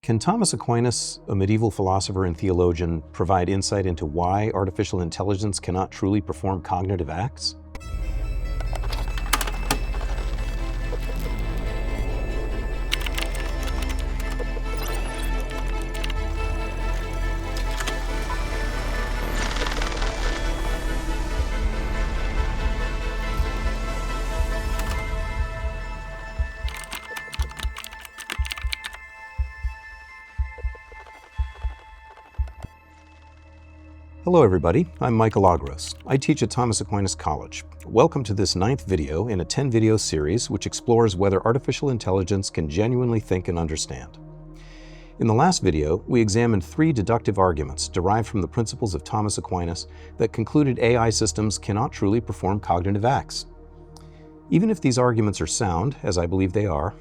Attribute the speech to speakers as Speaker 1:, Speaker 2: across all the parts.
Speaker 1: Can Thomas Aquinas, a medieval philosopher and theologian, provide insight into why artificial intelligence cannot truly perform cognitive acts? Hello everybody, I'm Michael Augros. I teach at Thomas Aquinas College. Welcome to this 9th video in a 10-video series which explores whether artificial intelligence can genuinely think and understand. In the last video, we examined 3 deductive arguments derived from the principles of Thomas Aquinas that concluded AI systems cannot truly perform cognitive acts. Even if these arguments are sound, as I believe they are,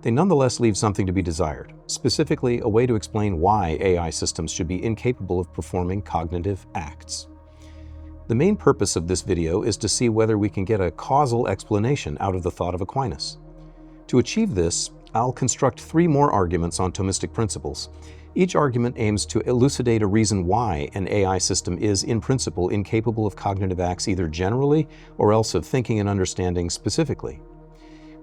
Speaker 1: they nonetheless leave something to be desired, specifically a way to explain why AI systems should be incapable of performing cognitive acts. The main purpose of this video is to see whether we can get a causal explanation out of the thought of Aquinas. To achieve this, I'll construct 3 more arguments on Thomistic principles. Each argument aims to elucidate a reason why an AI system is, in principle, incapable of cognitive acts either generally or else of thinking and understanding specifically.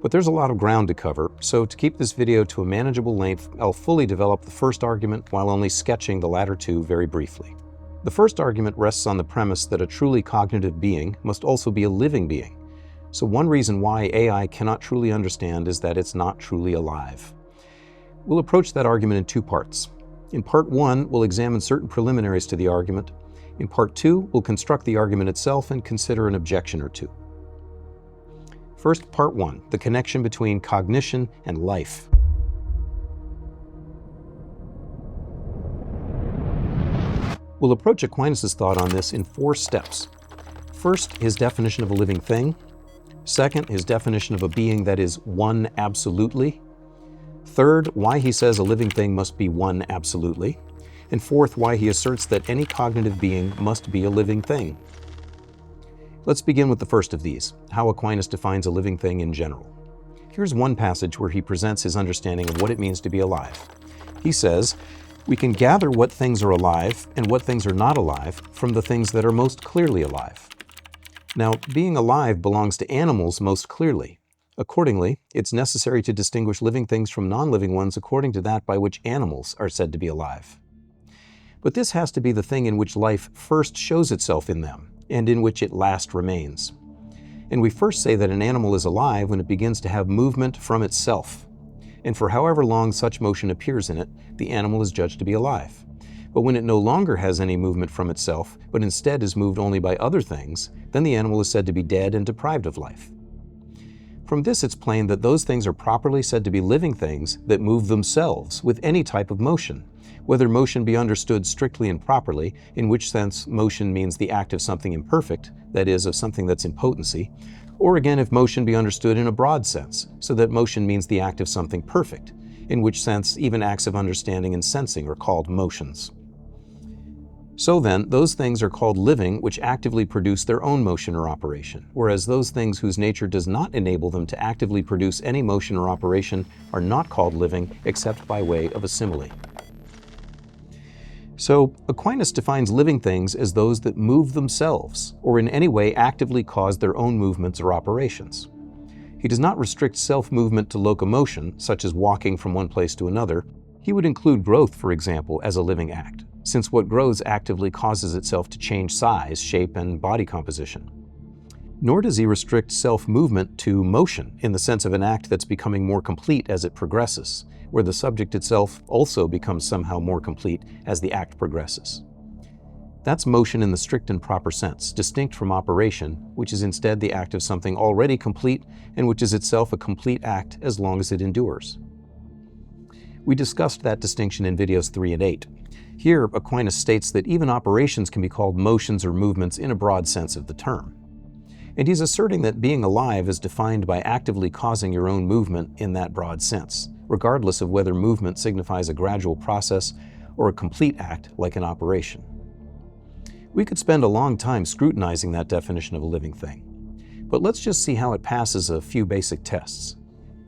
Speaker 1: But there's a lot of ground to cover, so to keep this video to a manageable length, I'll fully develop the first argument while only sketching the latter 2 very briefly. The first argument rests on the premise that a truly cognitive being must also be a living being. So one reason why AI cannot truly understand is that it's not truly alive. We'll approach that argument in 2 parts. In part 1, we'll examine certain preliminaries to the argument. In part 2, we'll construct the argument itself and consider an objection or 2. First, part 1, the connection between cognition and life. We'll approach Aquinas' thought on this in 4 steps. First, his definition of a living thing. Second, his definition of a being that is one absolutely. Third, why he says a living thing must be one absolutely. And fourth, why he asserts that any cognitive being must be a living thing. Let's begin with the first of these, how Aquinas defines a living thing in general. Here's one passage where he presents his understanding of what it means to be alive. He says, "We can gather what things are alive and what things are not alive from the things that are most clearly alive." Now, being alive belongs to animals most clearly. Accordingly, it's necessary to distinguish living things from non-living ones according to that by which animals are said to be alive. But this has to be the thing in which life first shows itself in them, and in which it last remains. And we first say that an animal is alive when it begins to have movement from itself. And for however long such motion appears in it, the animal is judged to be alive. But when it no longer has any movement from itself, but instead is moved only by other things, then the animal is said to be dead and deprived of life. From this it's plain that those things are properly said to be living things that move themselves with any type of motion, whether motion be understood strictly and properly, in which sense motion means the act of something imperfect, that is, of something that's in potency, or again if motion be understood in a broad sense, so that motion means the act of something perfect, in which sense even acts of understanding and sensing are called motions. So then, those things are called living which actively produce their own motion or operation, whereas those things whose nature does not enable them to actively produce any motion or operation are not called living except by way of a simile. So, Aquinas defines living things as those that move themselves, or in any way actively cause their own movements or operations. He does not restrict self-movement to locomotion, such as walking from one place to another. He would include growth, for example, as a living act, since what grows actively causes itself to change size, shape, and body composition. Nor does he restrict self-movement to motion in the sense of an act that's becoming more complete as it progresses, where the subject itself also becomes somehow more complete as the act progresses. That's motion in the strict and proper sense, distinct from operation, which is instead the act of something already complete and which is itself a complete act as long as it endures. We discussed that distinction in videos 3 and 8. Here, Aquinas states that even operations can be called motions or movements in a broad sense of the term. And he's asserting that being alive is defined by actively causing your own movement in that broad sense, regardless of whether movement signifies a gradual process or a complete act like an operation. We could spend a long time scrutinizing that definition of a living thing, but let's just see how it passes a few basic tests.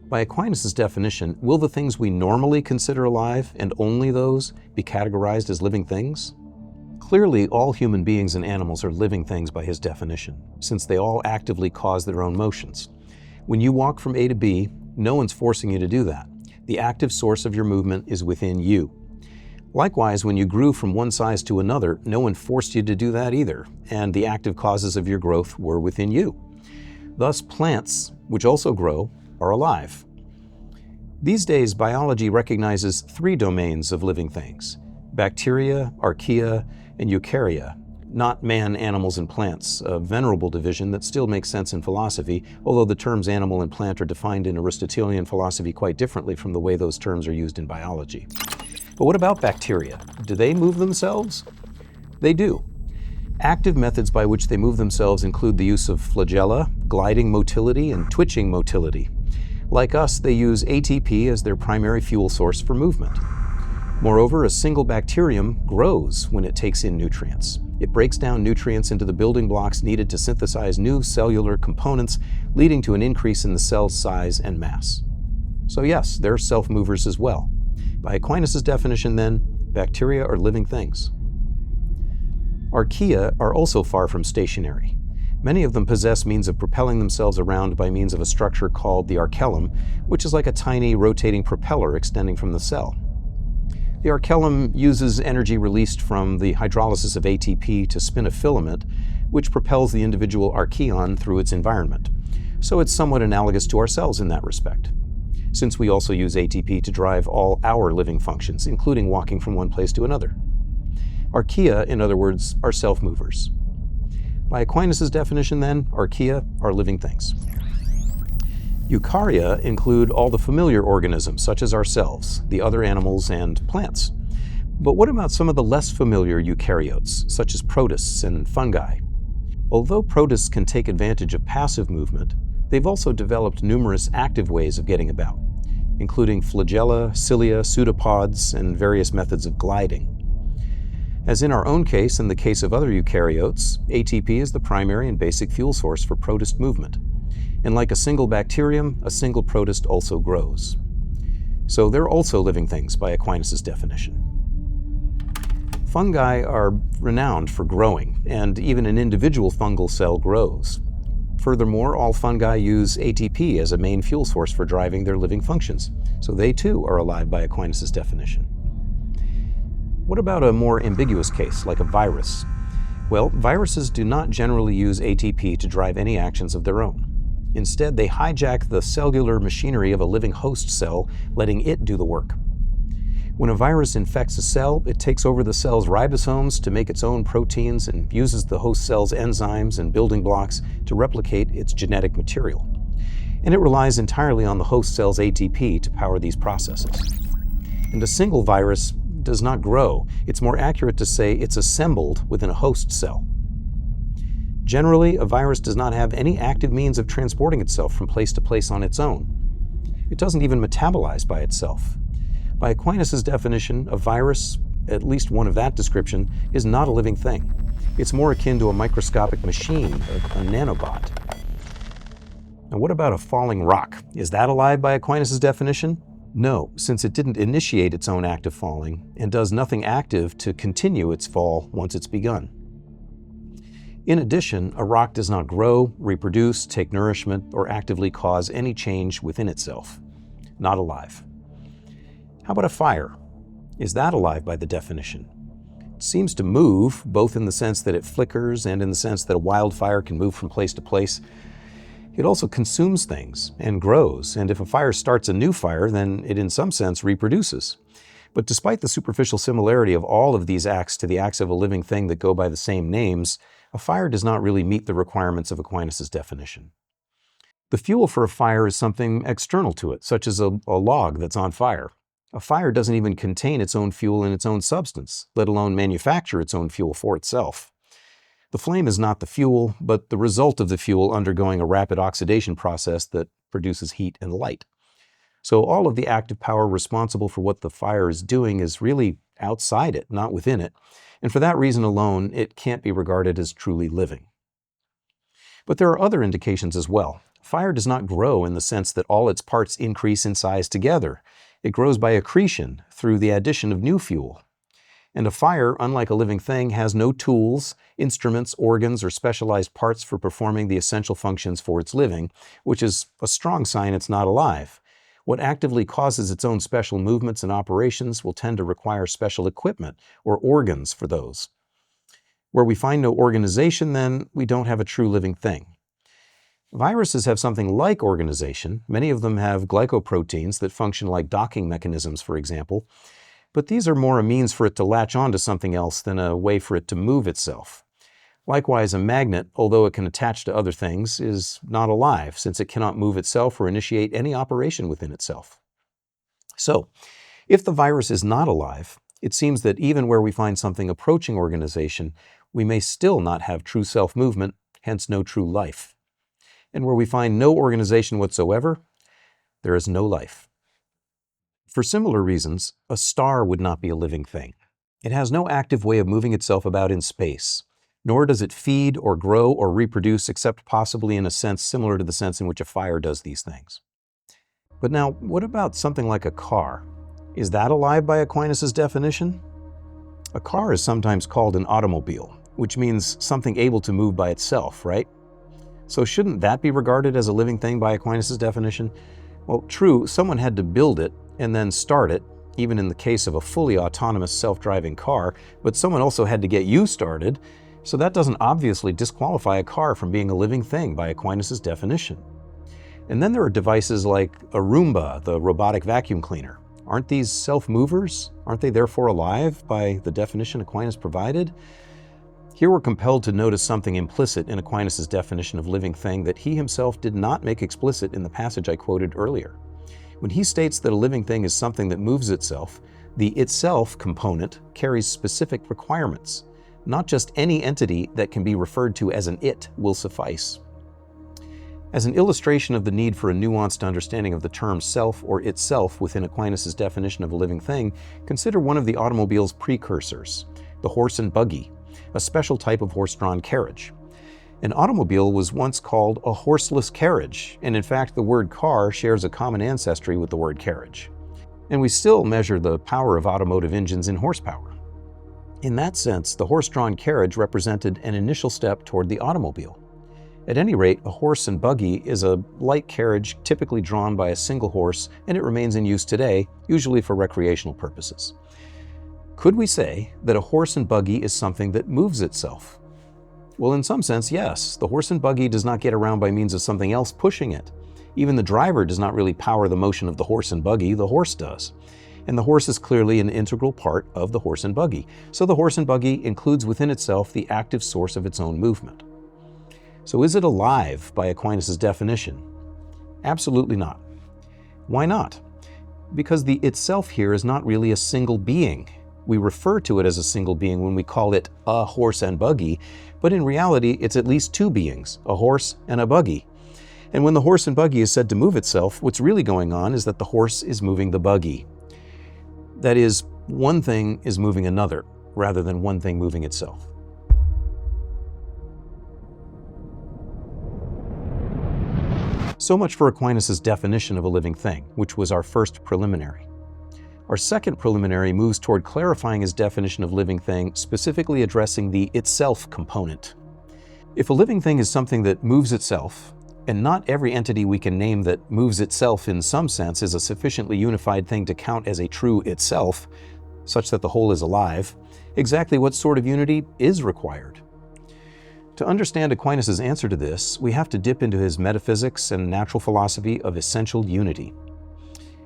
Speaker 1: By Aquinas' definition, will the things we normally consider alive, and only those, be categorized as living things? Clearly, all human beings and animals are living things by his definition, since they all actively cause their own motions. When you walk from A to B, no one's forcing you to do that. The active source of your movement is within you. Likewise, when you grew from one size to another, no one forced you to do that either, and the active causes of your growth were within you. Thus, plants, which also grow, are alive. These days, biology recognizes 3 domains of living things: bacteria, archaea, and eukarya, not man, animals, and plants, a venerable division that still makes sense in philosophy, although the terms animal and plant are defined in Aristotelian philosophy quite differently from the way those terms are used in biology. But what about bacteria? Do they move themselves? They do. Active methods by which they move themselves include the use of flagella, gliding motility, and twitching motility. Like us, they use ATP as their primary fuel source for movement. Moreover, a single bacterium grows when it takes in nutrients. It breaks down nutrients into the building blocks needed to synthesize new cellular components, leading to an increase in the cell's size and mass. So yes, they're self-movers as well. By Aquinas' definition, then, bacteria are living things. Archaea are also far from stationary. Many of them possess means of propelling themselves around by means of a structure called the archellum, which is like a tiny rotating propeller extending from the cell. The archellum uses energy released from the hydrolysis of ATP to spin a filament, which propels the individual archaeon through its environment. So it's somewhat analogous to ourselves in that respect, since we also use ATP to drive all our living functions, including walking from one place to another. Archaea, in other words, are self-movers. By Aquinas' definition, then, archaea are living things. Eukarya include all the familiar organisms, such as ourselves, the other animals, and plants. But what about some of the less familiar eukaryotes, such as protists and fungi? Although protists can take advantage of passive movement, they've also developed numerous active ways of getting about, including flagella, cilia, pseudopods, and various methods of gliding. As in our own case and the case of other eukaryotes, ATP is the primary and basic fuel source for protist movement. And like a single bacterium, a single protist also grows. So they're also living things by Aquinas' definition. Fungi are renowned for growing, and even an individual fungal cell grows. Furthermore, all fungi use ATP as a main fuel source for driving their living functions, so they too are alive by Aquinas' definition. What about a more ambiguous case, like a virus? Well, viruses do not generally use ATP to drive any actions of their own. Instead, they hijack the cellular machinery of a living host cell, letting it do the work. When a virus infects a cell, it takes over the cell's ribosomes to make its own proteins and uses the host cell's enzymes and building blocks to replicate its genetic material. And it relies entirely on the host cell's ATP to power these processes. And a single virus does not grow. It's more accurate to say it's assembled within a host cell. Generally, a virus does not have any active means of transporting itself from place to place on its own. It doesn't even metabolize by itself. By Aquinas' definition, a virus, at least one of that description, is not a living thing. It's more akin to a microscopic machine, a nanobot. Now, what about a falling rock? Is that alive by Aquinas' definition? No, since it didn't initiate its own act of falling and does nothing active to continue its fall once it's begun. In addition, a rock does not grow, reproduce, take nourishment, or actively cause any change within itself. Not alive. How about a fire? Is that alive by the definition? It seems to move, both in the sense that it flickers and in the sense that a wildfire can move from place to place. It also consumes things and grows, and if a fire starts a new fire, then it in some sense reproduces. But despite the superficial similarity of all of these acts to the acts of a living thing that go by the same names, a fire does not really meet the requirements of Aquinas' definition. The fuel for a fire is something external to it, such as a log that's on fire. A fire doesn't even contain its own fuel in its own substance, let alone manufacture its own fuel for itself. The flame is not the fuel, but the result of the fuel undergoing a rapid oxidation process that produces heat and light. So all of the active power responsible for what the fire is doing is really outside it, not within it. And for that reason alone, it can't be regarded as truly living. But there are other indications as well. Fire does not grow in the sense that all its parts increase in size together. It grows by accretion through the addition of new fuel. And a fire, unlike a living thing, has no tools, instruments, organs, or specialized parts for performing the essential functions for its living, which is a strong sign it's not alive. What actively causes its own special movements and operations will tend to require special equipment or organs for those. Where we find no organization, then, we don't have a true living thing. Viruses have something like organization. Many of them have glycoproteins that function like docking mechanisms, for example. But these are more a means for it to latch on to something else than a way for it to move itself. Likewise, a magnet, although it can attach to other things, is not alive, since it cannot move itself or initiate any operation within itself. So, if the virus is not alive, it seems that even where we find something approaching organization, we may still not have true self-movement, hence no true life. And where we find no organization whatsoever, there is no life. For similar reasons, a star would not be a living thing. It has no active way of moving itself about in space, nor does it feed or grow or reproduce except possibly in a sense similar to the sense in which a fire does these things. But now, what about something like a car? Is that alive by Aquinas' definition? A car is sometimes called an automobile, which means something able to move by itself, right? So shouldn't that be regarded as a living thing by Aquinas' definition? Well, true, someone had to build it and then start it, even in the case of a fully autonomous self-driving car, but someone also had to get you started, so that doesn't obviously disqualify a car from being a living thing by Aquinas' definition. And then there are devices like a Roomba, the robotic vacuum cleaner. Aren't these self-movers? Aren't they therefore alive by the definition Aquinas provided? Here we're compelled to notice something implicit in Aquinas' definition of living thing that he himself did not make explicit in the passage I quoted earlier. When he states that a living thing is something that moves itself, the itself component carries specific requirements. Not just any entity that can be referred to as an it will suffice. As an illustration of the need for a nuanced understanding of the term self or itself within Aquinas' definition of a living thing, consider one of the automobile's precursors, the horse and buggy, a special type of horse-drawn carriage. An automobile was once called a horseless carriage, and in fact the word car shares a common ancestry with the word carriage. And we still measure the power of automotive engines in horsepower. In that sense, the horse-drawn carriage represented an initial step toward the automobile. At any rate, a horse and buggy is a light carriage typically drawn by a single horse, and it remains in use today, usually for recreational purposes. Could we say that a horse and buggy is something that moves itself? Well, in some sense, yes. The horse and buggy does not get around by means of something else pushing it. Even the driver does not really power the motion of the horse and buggy, the horse does. And the horse is clearly an integral part of the horse and buggy. So the horse and buggy includes within itself the active source of its own movement. So is it alive by Aquinas' definition? Absolutely not. Why not? Because the itself here is not really a single being. We refer to it as a single being when we call it a horse and buggy, but in reality it's at least two beings, a horse and a buggy. And when the horse and buggy is said to move itself, what's really going on is that the horse is moving the buggy. That is, one thing is moving another, rather than one thing moving itself. So much for Aquinas' definition of a living thing, which was our first preliminary. Our second preliminary moves toward clarifying his definition of living thing, specifically addressing the itself component. If a living thing is something that moves itself, and not every entity we can name that moves itself in some sense is a sufficiently unified thing to count as a true itself, such that the whole is alive, exactly what sort of unity is required? To understand Aquinas' answer to this, we have to dip into his metaphysics and natural philosophy of essential unity.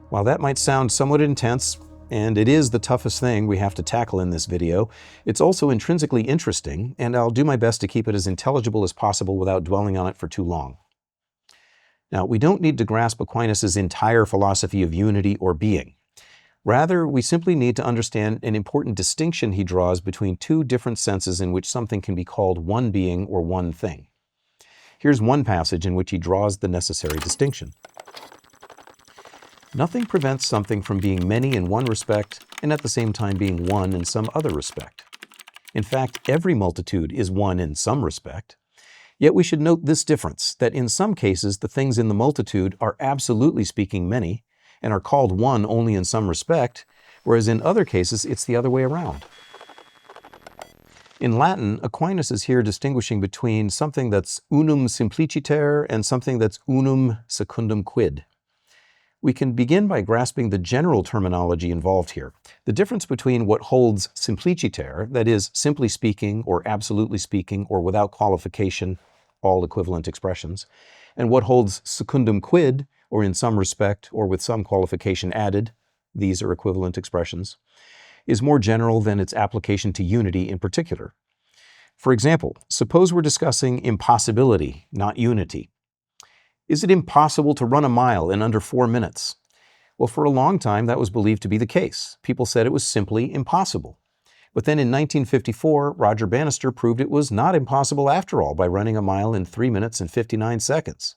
Speaker 1: While that might sound somewhat intense, and it is the toughest thing we have to tackle in this video, it's also intrinsically interesting, and I'll do my best to keep it as intelligible as possible without dwelling on it for too long. Now, we don't need to grasp Aquinas' entire philosophy of unity or being. Rather, we simply need to understand an important distinction he draws between two different senses in which something can be called one being or one thing. Here's one passage in which he draws the necessary distinction. Nothing prevents something from being many in one respect and at the same time being one in some other respect. In fact, every multitude is one in some respect. Yet we should note this difference, that in some cases the things in the multitude are absolutely speaking many, and are called one only in some respect, whereas in other cases it's the other way around. In Latin, Aquinas is here distinguishing between something that's unum simpliciter and something that's unum secundum quid. We can begin by grasping the general terminology involved here. The difference between what holds simpliciter, that is, simply speaking or absolutely speaking or without qualification, all equivalent expressions, and what holds secundum quid, or in some respect or with some qualification added, these are equivalent expressions, is more general than its application to unity in particular. For example, suppose we're discussing impossibility, not unity. Is it impossible to run a mile in under 4 minutes? Well, for a long time that was believed to be the case. People said it was simply impossible. But then in 1954, Roger Bannister proved it was not impossible after all by running a mile in 3 minutes and 59 seconds.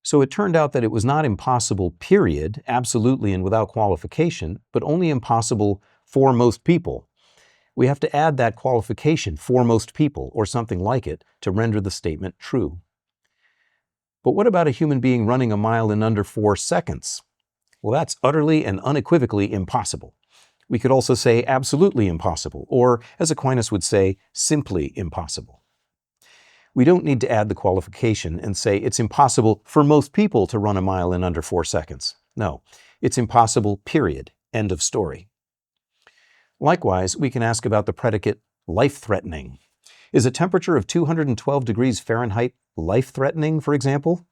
Speaker 1: So it turned out that it was not impossible, period, absolutely and without qualification, but only impossible for most people. We have to add that qualification, for most people, or something like it, to render the statement true. But what about a human being running a mile in under 4 seconds? Well, that's utterly and unequivocally impossible. We could also say absolutely impossible, or, as Aquinas would say, simply impossible. We don't need to add the qualification and say it's impossible for most people to run a mile in under 4 seconds. No, it's impossible, period. End of story. Likewise, we can ask about the predicate life-threatening. Is a temperature of 212 degrees Fahrenheit life-threatening, for example?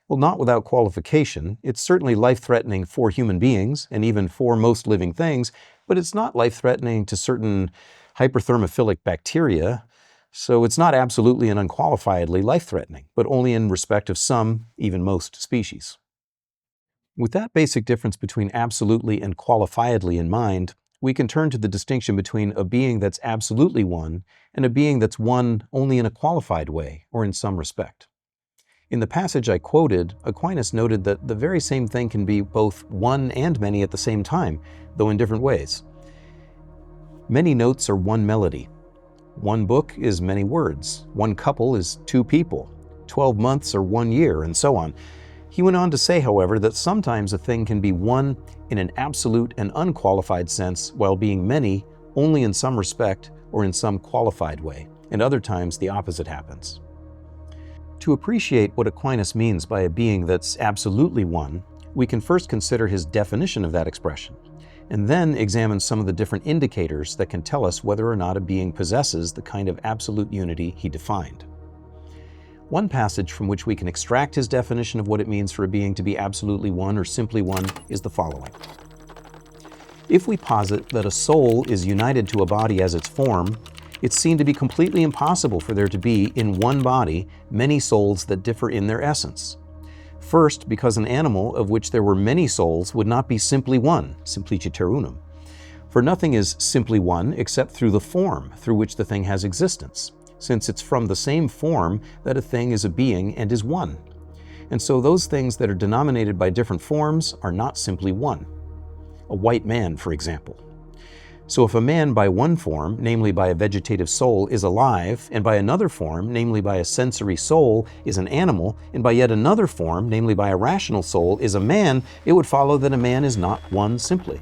Speaker 1: Well, not without qualification. It's certainly life-threatening for human beings and even for most living things, but it's not life-threatening to certain hyperthermophilic bacteria. So it's not absolutely and unqualifiedly life-threatening, but only in respect of some, even most, species. With that basic difference between absolutely and qualifiedly in mind, we can turn to the distinction between a being that's absolutely one and a being that's one only in a qualified way or in some respect. In the passage I quoted, Aquinas noted that the very same thing can be both one and many at the same time, though in different ways. Many notes are one melody. One book is many words. One couple is 2 people. 12 months are 1 year, and so on. He went on to say, however, that sometimes a thing can be one in an absolute and unqualified sense while being many only in some respect or in some qualified way, and other times the opposite happens. To appreciate what Aquinas means by a being that's absolutely one, we can first consider his definition of that expression, and then examine some of the different indicators that can tell us whether or not a being possesses the kind of absolute unity he defined. One passage from which we can extract his definition of what it means for a being to be absolutely one or simply one is the following. If we posit that a soul is united to a body as its form, it's seen to be completely impossible for there to be, in one body, many souls that differ in their essence. First, because an animal of which there were many souls would not be simply one, simpliciter unum. For nothing is simply one except through the form through which the thing has existence, since it's from the same form that a thing is a being and is one. And so those things that are denominated by different forms are not simply one. A white man, for example. So if a man by one form, namely by a vegetative soul, is alive, and by another form, namely by a sensory soul, is an animal, and by yet another form, namely by a rational soul, is a man, it would follow that a man is not one simply.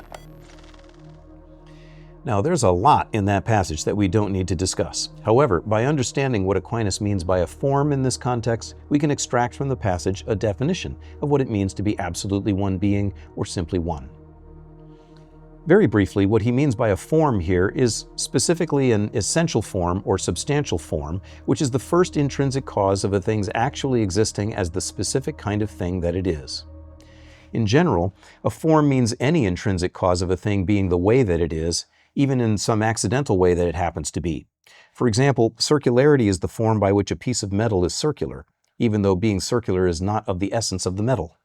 Speaker 1: Now, there's a lot in that passage that we don't need to discuss. However, by understanding what Aquinas means by a form in this context, we can extract from the passage a definition of what it means to be absolutely one being or simply one. Very briefly, what he means by a form here is specifically an essential form or substantial form, which is the first intrinsic cause of a thing's actually existing as the specific kind of thing that it is. In general, a form means any intrinsic cause of a thing being the way that it is, even in some accidental way that it happens to be. For example, circularity is the form by which a piece of metal is circular, even though being circular is not of the essence of the metal.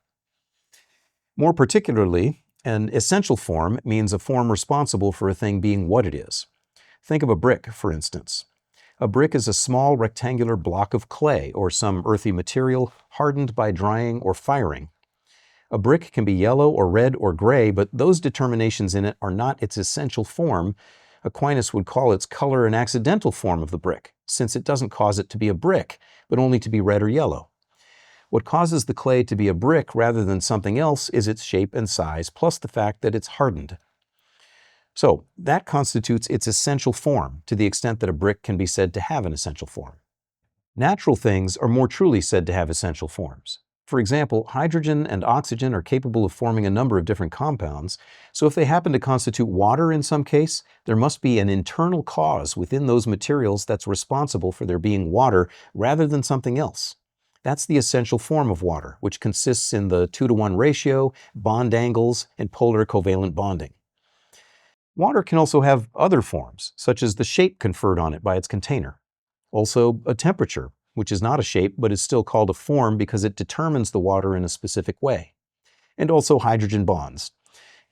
Speaker 1: More particularly, an essential form means a form responsible for a thing being what it is. Think of a brick, for instance. A brick is a small rectangular block of clay or some earthy material hardened by drying or firing. A brick can be yellow or red or gray, but those determinations in it are not its essential form. Aquinas would call its color an accidental form of the brick, since it doesn't cause it to be a brick, but only to be red or yellow. What causes the clay to be a brick rather than something else is its shape and size, plus the fact that it's hardened. So that constitutes its essential form, to the extent that a brick can be said to have an essential form. Natural things are more truly said to have essential forms. For example, hydrogen and oxygen are capable of forming a number of different compounds, so if they happen to constitute water in some case, there must be an internal cause within those materials that's responsible for their being water rather than something else. That's the essential form of water, which consists in the 2-to-1 ratio, bond angles, and polar covalent bonding. Water can also have other forms, such as the shape conferred on it by its container. Also, a temperature, which is not a shape but is still called a form because it determines the water in a specific way. And also hydrogen bonds.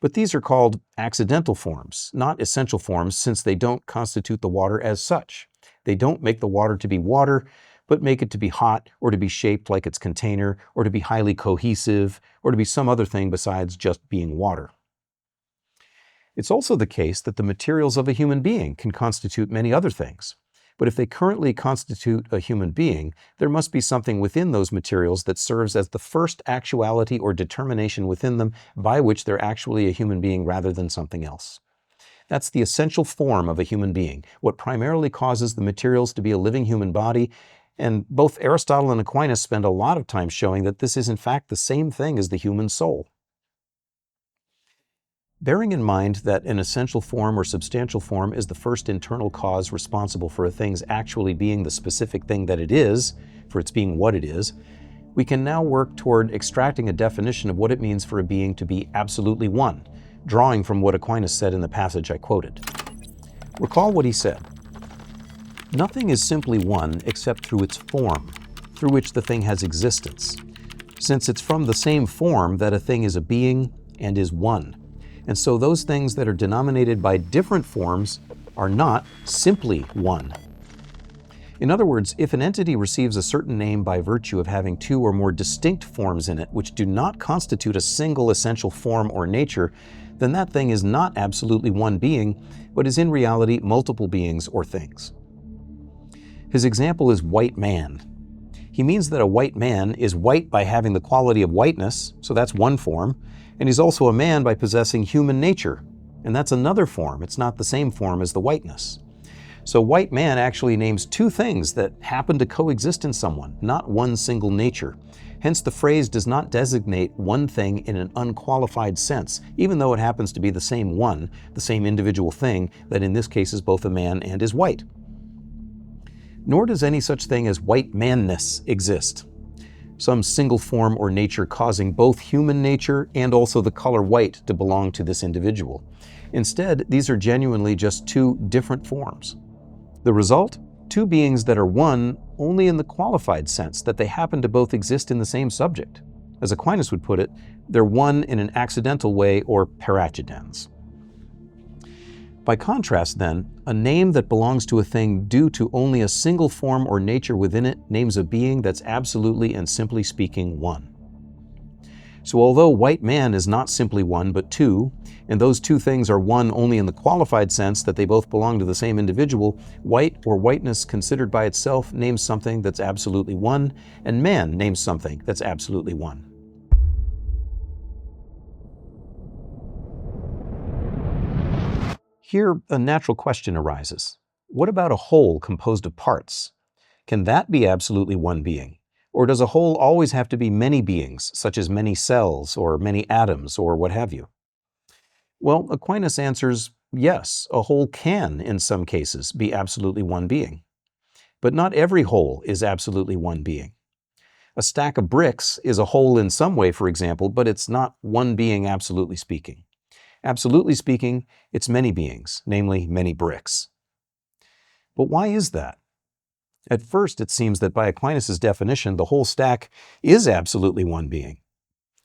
Speaker 1: But these are called accidental forms, not essential forms, since they don't constitute the water as such. They don't make the water to be water, but make it to be hot, or to be shaped like its container, or to be highly cohesive, or to be some other thing besides just being water. It's also the case that the materials of a human being can constitute many other things. But if they currently constitute a human being, there must be something within those materials that serves as the first actuality or determination within them by which they're actually a human being rather than something else. That's the essential form of a human being, what primarily causes the materials to be a living human body, and both Aristotle and Aquinas spend a lot of time showing that this is in fact the same thing as the human soul. Bearing in mind that an essential form or substantial form is the first internal cause responsible for a thing's actually being the specific thing that it is, for its being what it is, we can now work toward extracting a definition of what it means for a being to be absolutely one, drawing from what Aquinas said in the passage I quoted. Recall what he said. Nothing is simply one except through its form, through which the thing has existence, since it's from the same form that a thing is a being and is one. And so those things that are denominated by different forms are not simply one. In other words, if an entity receives a certain name by virtue of having two or more distinct forms in it which do not constitute a single essential form or nature, then that thing is not absolutely one being, but is in reality multiple beings or things. His example is white man. He means that a white man is white by having the quality of whiteness, so that's one form, and he's also a man by possessing human nature, and that's another form. It's not the same form as the whiteness. So white man actually names two things that happen to coexist in someone, not one single nature. Hence the phrase does not designate one thing in an unqualified sense, even though it happens to be the same one, the same individual thing that in this case is both a man and is white. Nor does any such thing as white manness exist, some single form or nature causing both human nature and also the color white to belong to this individual. Instead, these are genuinely just two different forms. The result? Two beings that are one only in the qualified sense that they happen to both exist in the same subject. As Aquinas would put it, they're one in an accidental way or paraccidens. By contrast, then, a name that belongs to a thing due to only a single form or nature within it names a being that's absolutely and simply speaking one. So although white man is not simply one but two, and those two things are one only in the qualified sense that they both belong to the same individual, white or whiteness considered by itself names something that's absolutely one, and man names something that's absolutely one. Here, a natural question arises. What about a whole composed of parts? Can that be absolutely one being? Or does a whole always have to be many beings, such as many cells or many atoms or what have you? Well, Aquinas answers, yes, a whole can, in some cases, be absolutely one being. But not every whole is absolutely one being. A stack of bricks is a whole in some way, for example, but it's not one being absolutely speaking. Absolutely speaking, it's many beings, namely many bricks. But why is that? At first, it seems that by Aquinas' definition, the whole stack is absolutely one being.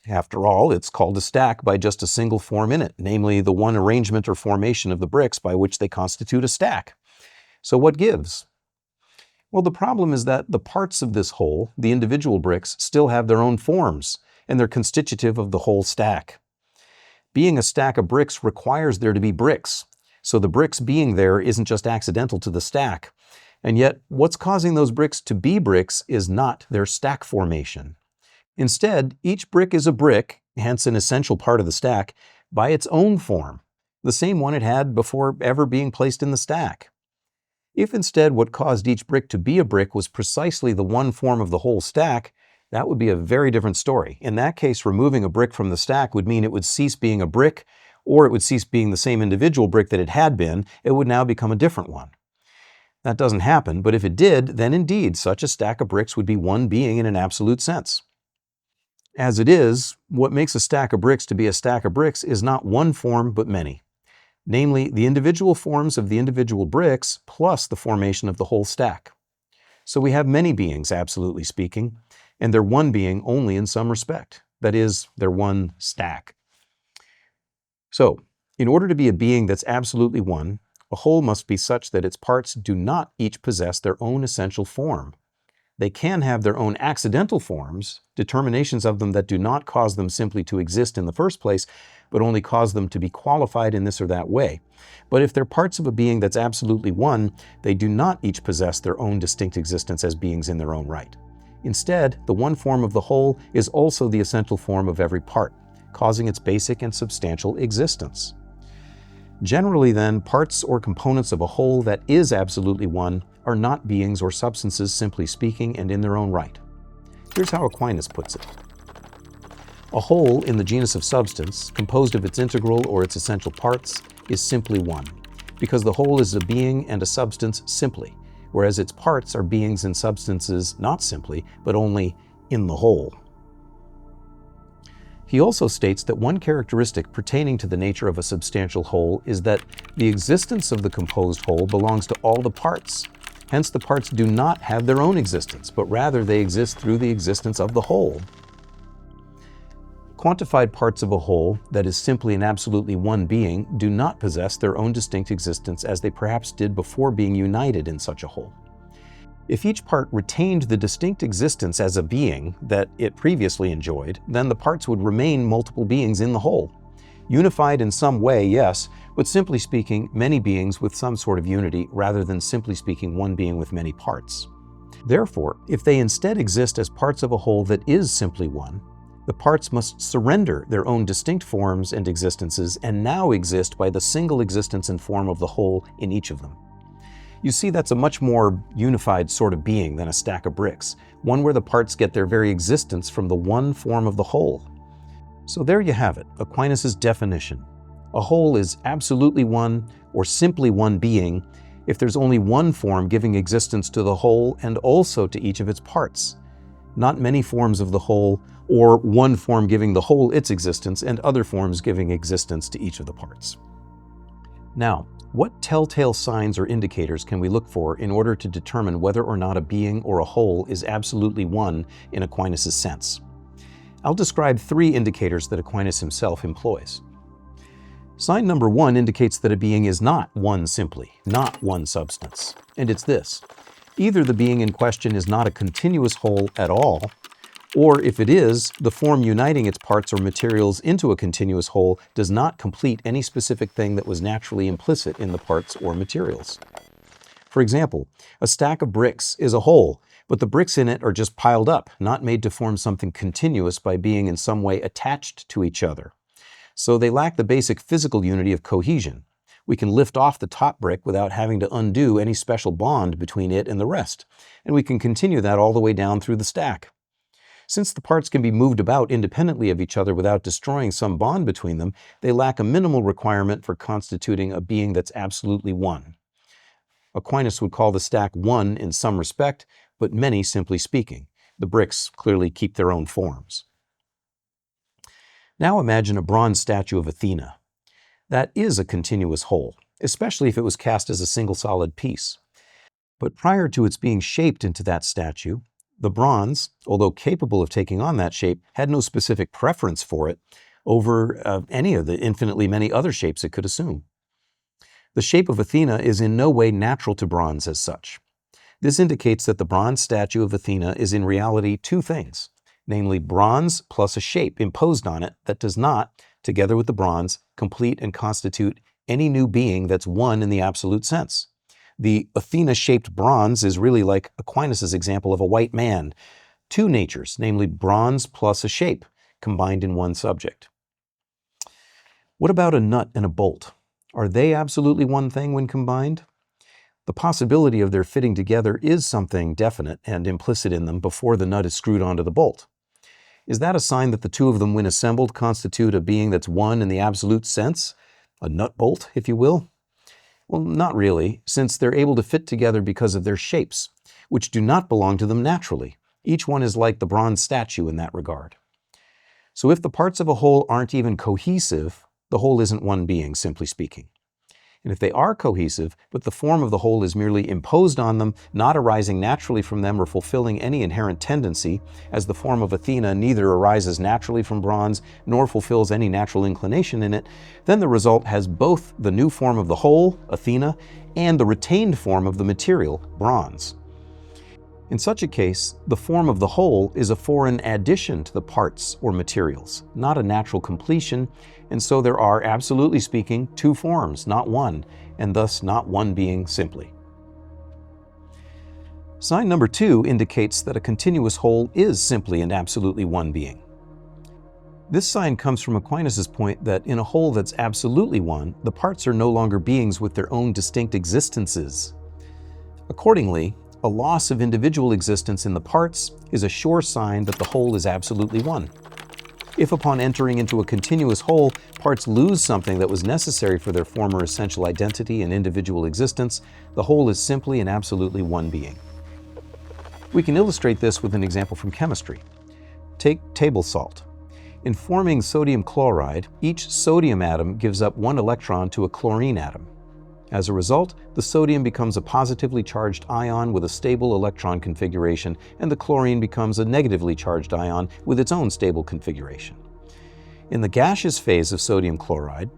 Speaker 1: After all, it's called a stack by just a single form in it, namely the one arrangement or formation of the bricks by which they constitute a stack. So what gives? Well, the problem is that the parts of this whole, the individual bricks, still have their own forms, and they're constitutive of the whole stack. Being a stack of bricks requires there to be bricks, so the bricks being there isn't just accidental to the stack. And yet, what's causing those bricks to be bricks is not their stack formation. Instead, each brick is a brick, hence an essential part of the stack, by its own form, the same one it had before ever being placed in the stack. If instead what caused each brick to be a brick was precisely the one form of the whole stack, that would be a very different story. In that case, removing a brick from the stack would mean it would cease being a brick, or it would cease being the same individual brick that it had been. It would now become a different one. That doesn't happen, but if it did, then indeed such a stack of bricks would be one being in an absolute sense. As it is, what makes a stack of bricks to be a stack of bricks is not one form but many. Namely, the individual forms of the individual bricks plus the formation of the whole stack. So we have many beings, absolutely speaking, and they're one being only in some respect. That is, they're one stack. So, in order to be a being that's absolutely one, a whole must be such that its parts do not each possess their own essential form. They can have their own accidental forms, determinations of them that do not cause them simply to exist in the first place, but only cause them to be qualified in this or that way. But if they're parts of a being that's absolutely one, they do not each possess their own distinct existence as beings in their own right. Instead, the one form of the whole is also the essential form of every part, causing its basic and substantial existence. Generally then, parts or components of a whole that is absolutely one are not beings or substances simply speaking and in their own right. Here's how Aquinas puts it. A whole in the genus of substance, composed of its integral or its essential parts, is simply one, because the whole is a being and a substance simply, whereas its parts are beings and substances not simply, but only in the whole. He also states that one characteristic pertaining to the nature of a substantial whole is that the existence of the composed whole belongs to all the parts. Hence, the parts do not have their own existence, but rather they exist through the existence of the whole. Quantified parts of a whole that is simply and absolutely one being do not possess their own distinct existence as they perhaps did before being united in such a whole. If each part retained the distinct existence as a being that it previously enjoyed, then the parts would remain multiple beings in the whole. Unified in some way, yes, but simply speaking, many beings with some sort of unity rather than simply speaking one being with many parts. Therefore, if they instead exist as parts of a whole that is simply one, the parts must surrender their own distinct forms and existences and now exist by the single existence and form of the whole in each of them. You see, that's a much more unified sort of being than a stack of bricks, one where the parts get their very existence from the one form of the whole. So there you have it, Aquinas' definition. A whole is absolutely one, or simply one being, if there's only one form giving existence to the whole and also to each of its parts. Not many forms of the whole, or one form giving the whole its existence and other forms giving existence to each of the parts. Now, what telltale signs or indicators can we look for in order to determine whether or not a being or a whole is absolutely one in Aquinas' sense? I'll describe 3 indicators that Aquinas himself employs. Sign number 1 indicates that a being is not one simply, not one substance, and it's this. Either the being in question is not a continuous whole at all, or if it is, the form uniting its parts or materials into a continuous whole does not complete any specific thing that was naturally implicit in the parts or materials. For example, a stack of bricks is a whole, but the bricks in it are just piled up, not made to form something continuous by being in some way attached to each other. So they lack the basic physical unity of cohesion. We can lift off the top brick without having to undo any special bond between it and the rest, and we can continue that all the way down through the stack. Since the parts can be moved about independently of each other without destroying some bond between them, they lack a minimal requirement for constituting a being that's absolutely one. Aquinas would call the stack one in some respect, but many simply speaking. The bricks clearly keep their own forms. Now imagine a bronze statue of Athena. That is a continuous whole, especially if it was cast as a single solid piece. But prior to its being shaped into that statue, the bronze, although capable of taking on that shape, had no specific preference for it over any of the infinitely many other shapes it could assume. The shape of Athena is in no way natural to bronze as such. This indicates that the bronze statue of Athena is in reality 2 things, namely bronze plus a shape imposed on it that does not, together with the bronze, complete and constitute any new being that's one in the absolute sense. The Athena-shaped bronze is really like Aquinas' example of a white man. Two natures, namely bronze plus a shape, combined in one subject. What about a nut and a bolt? Are they absolutely one thing when combined? The possibility of their fitting together is something definite and implicit in them before the nut is screwed onto the bolt. Is that a sign that the two of them, when assembled, constitute a being that's one in the absolute sense? A nut bolt, if you will? Well, not really, since they're able to fit together because of their shapes, which do not belong to them naturally. Each one is like the bronze statue in that regard. So if the parts of a whole aren't even cohesive, the whole isn't one being, simply speaking. And if they are cohesive, but the form of the whole is merely imposed on them, not arising naturally from them or fulfilling any inherent tendency, as the form of Athena neither arises naturally from bronze nor fulfills any natural inclination in it, then the result has both the new form of the whole, Athena, and the retained form of the material, bronze. In such a case, the form of the whole is a foreign addition to the parts or materials, not a natural completion, and so there are, absolutely speaking, two forms, not one, and thus not one being simply. Sign number 2 indicates that a continuous whole is simply and absolutely one being. This sign comes from Aquinas' point that in a whole that's absolutely one, the parts are no longer beings with their own distinct existences. Accordingly, a loss of individual existence in the parts is a sure sign that the whole is absolutely one. If upon entering into a continuous whole, parts lose something that was necessary for their former essential identity and individual existence, the whole is simply and absolutely one being. We can illustrate this with an example from chemistry. Take table salt. In forming sodium chloride, each sodium atom gives up one electron to a chlorine atom. As a result, the sodium becomes a positively charged ion with a stable electron configuration, and the chlorine becomes a negatively charged ion with its own stable configuration. In the gaseous phase of sodium chloride,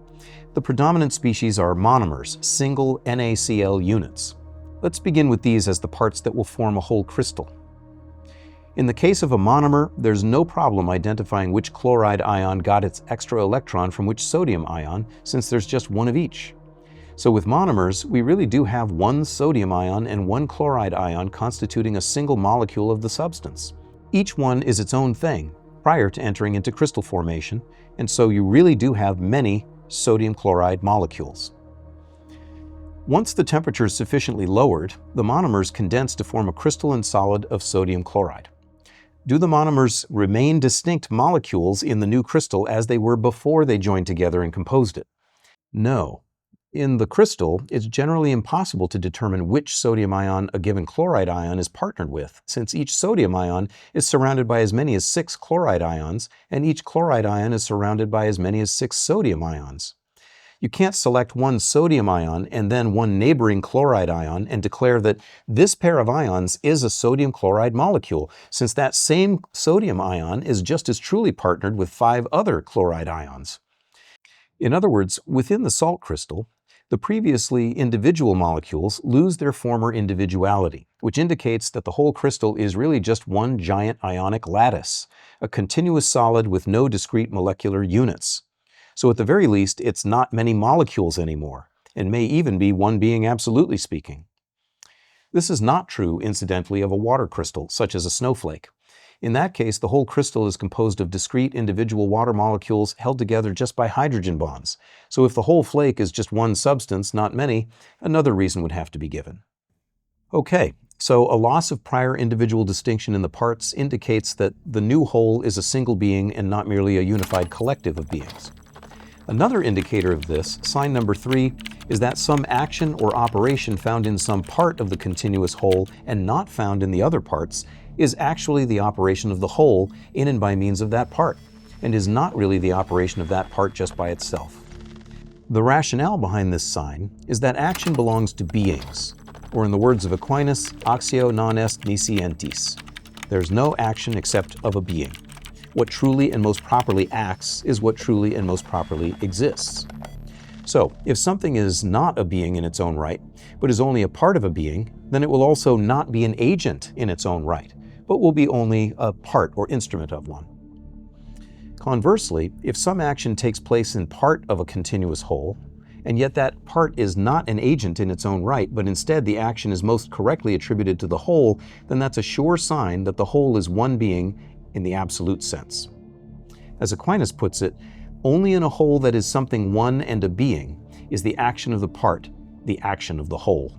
Speaker 1: the predominant species are monomers, single NaCl units. Let's begin with these as the parts that will form a whole crystal. In the case of a monomer, there's no problem identifying which chloride ion got its extra electron from which sodium ion, since there's just one of each. So with monomers, we really do have one sodium ion and one chloride ion constituting a single molecule of the substance. Each one is its own thing prior to entering into crystal formation, and so you really do have many sodium chloride molecules. Once the temperature is sufficiently lowered, the monomers condense to form a crystalline solid of sodium chloride. Do the monomers remain distinct molecules in the new crystal as they were before they joined together and composed it? No. In the crystal, it's generally impossible to determine which sodium ion a given chloride ion is partnered with, since each sodium ion is surrounded by as many as 6 chloride ions, and each chloride ion is surrounded by as many as 6 sodium ions. You can't select one sodium ion and then one neighboring chloride ion and declare that this pair of ions is a sodium chloride molecule, since that same sodium ion is just as truly partnered with 5 other chloride ions. In other words, within the salt crystal, the previously individual molecules lose their former individuality, which indicates that the whole crystal is really just one giant ionic lattice, a continuous solid with no discrete molecular units. So at the very least, it's not many molecules anymore, and may even be one being absolutely speaking. This is not true, incidentally, of a water crystal, such as a snowflake. In that case, the whole crystal is composed of discrete individual water molecules held together just by hydrogen bonds. So if the whole flake is just one substance, not many, another reason would have to be given. Okay, so a loss of prior individual distinction in the parts indicates that the new whole is a single being and not merely a unified collective of beings. Another indicator of this, sign number 3, is that some action or operation found in some part of the continuous whole and not found in the other parts is actually the operation of the whole in and by means of that part, and is not really the operation of that part just by itself. The rationale behind this sign is that action belongs to beings, or in the words of Aquinas, actio non est nisi entis. There's no action except of a being. What truly and most properly acts is what truly and most properly exists. So, if something is not a being in its own right, but is only a part of a being, then it will also not be an agent in its own right, but will be only a part or instrument of one. Conversely, if some action takes place in part of a continuous whole, and yet that part is not an agent in its own right, but instead the action is most correctly attributed to the whole, then that's a sure sign that the whole is one being in the absolute sense. As Aquinas puts it, only in a whole that is something one and a being is the action of the part the action of the whole.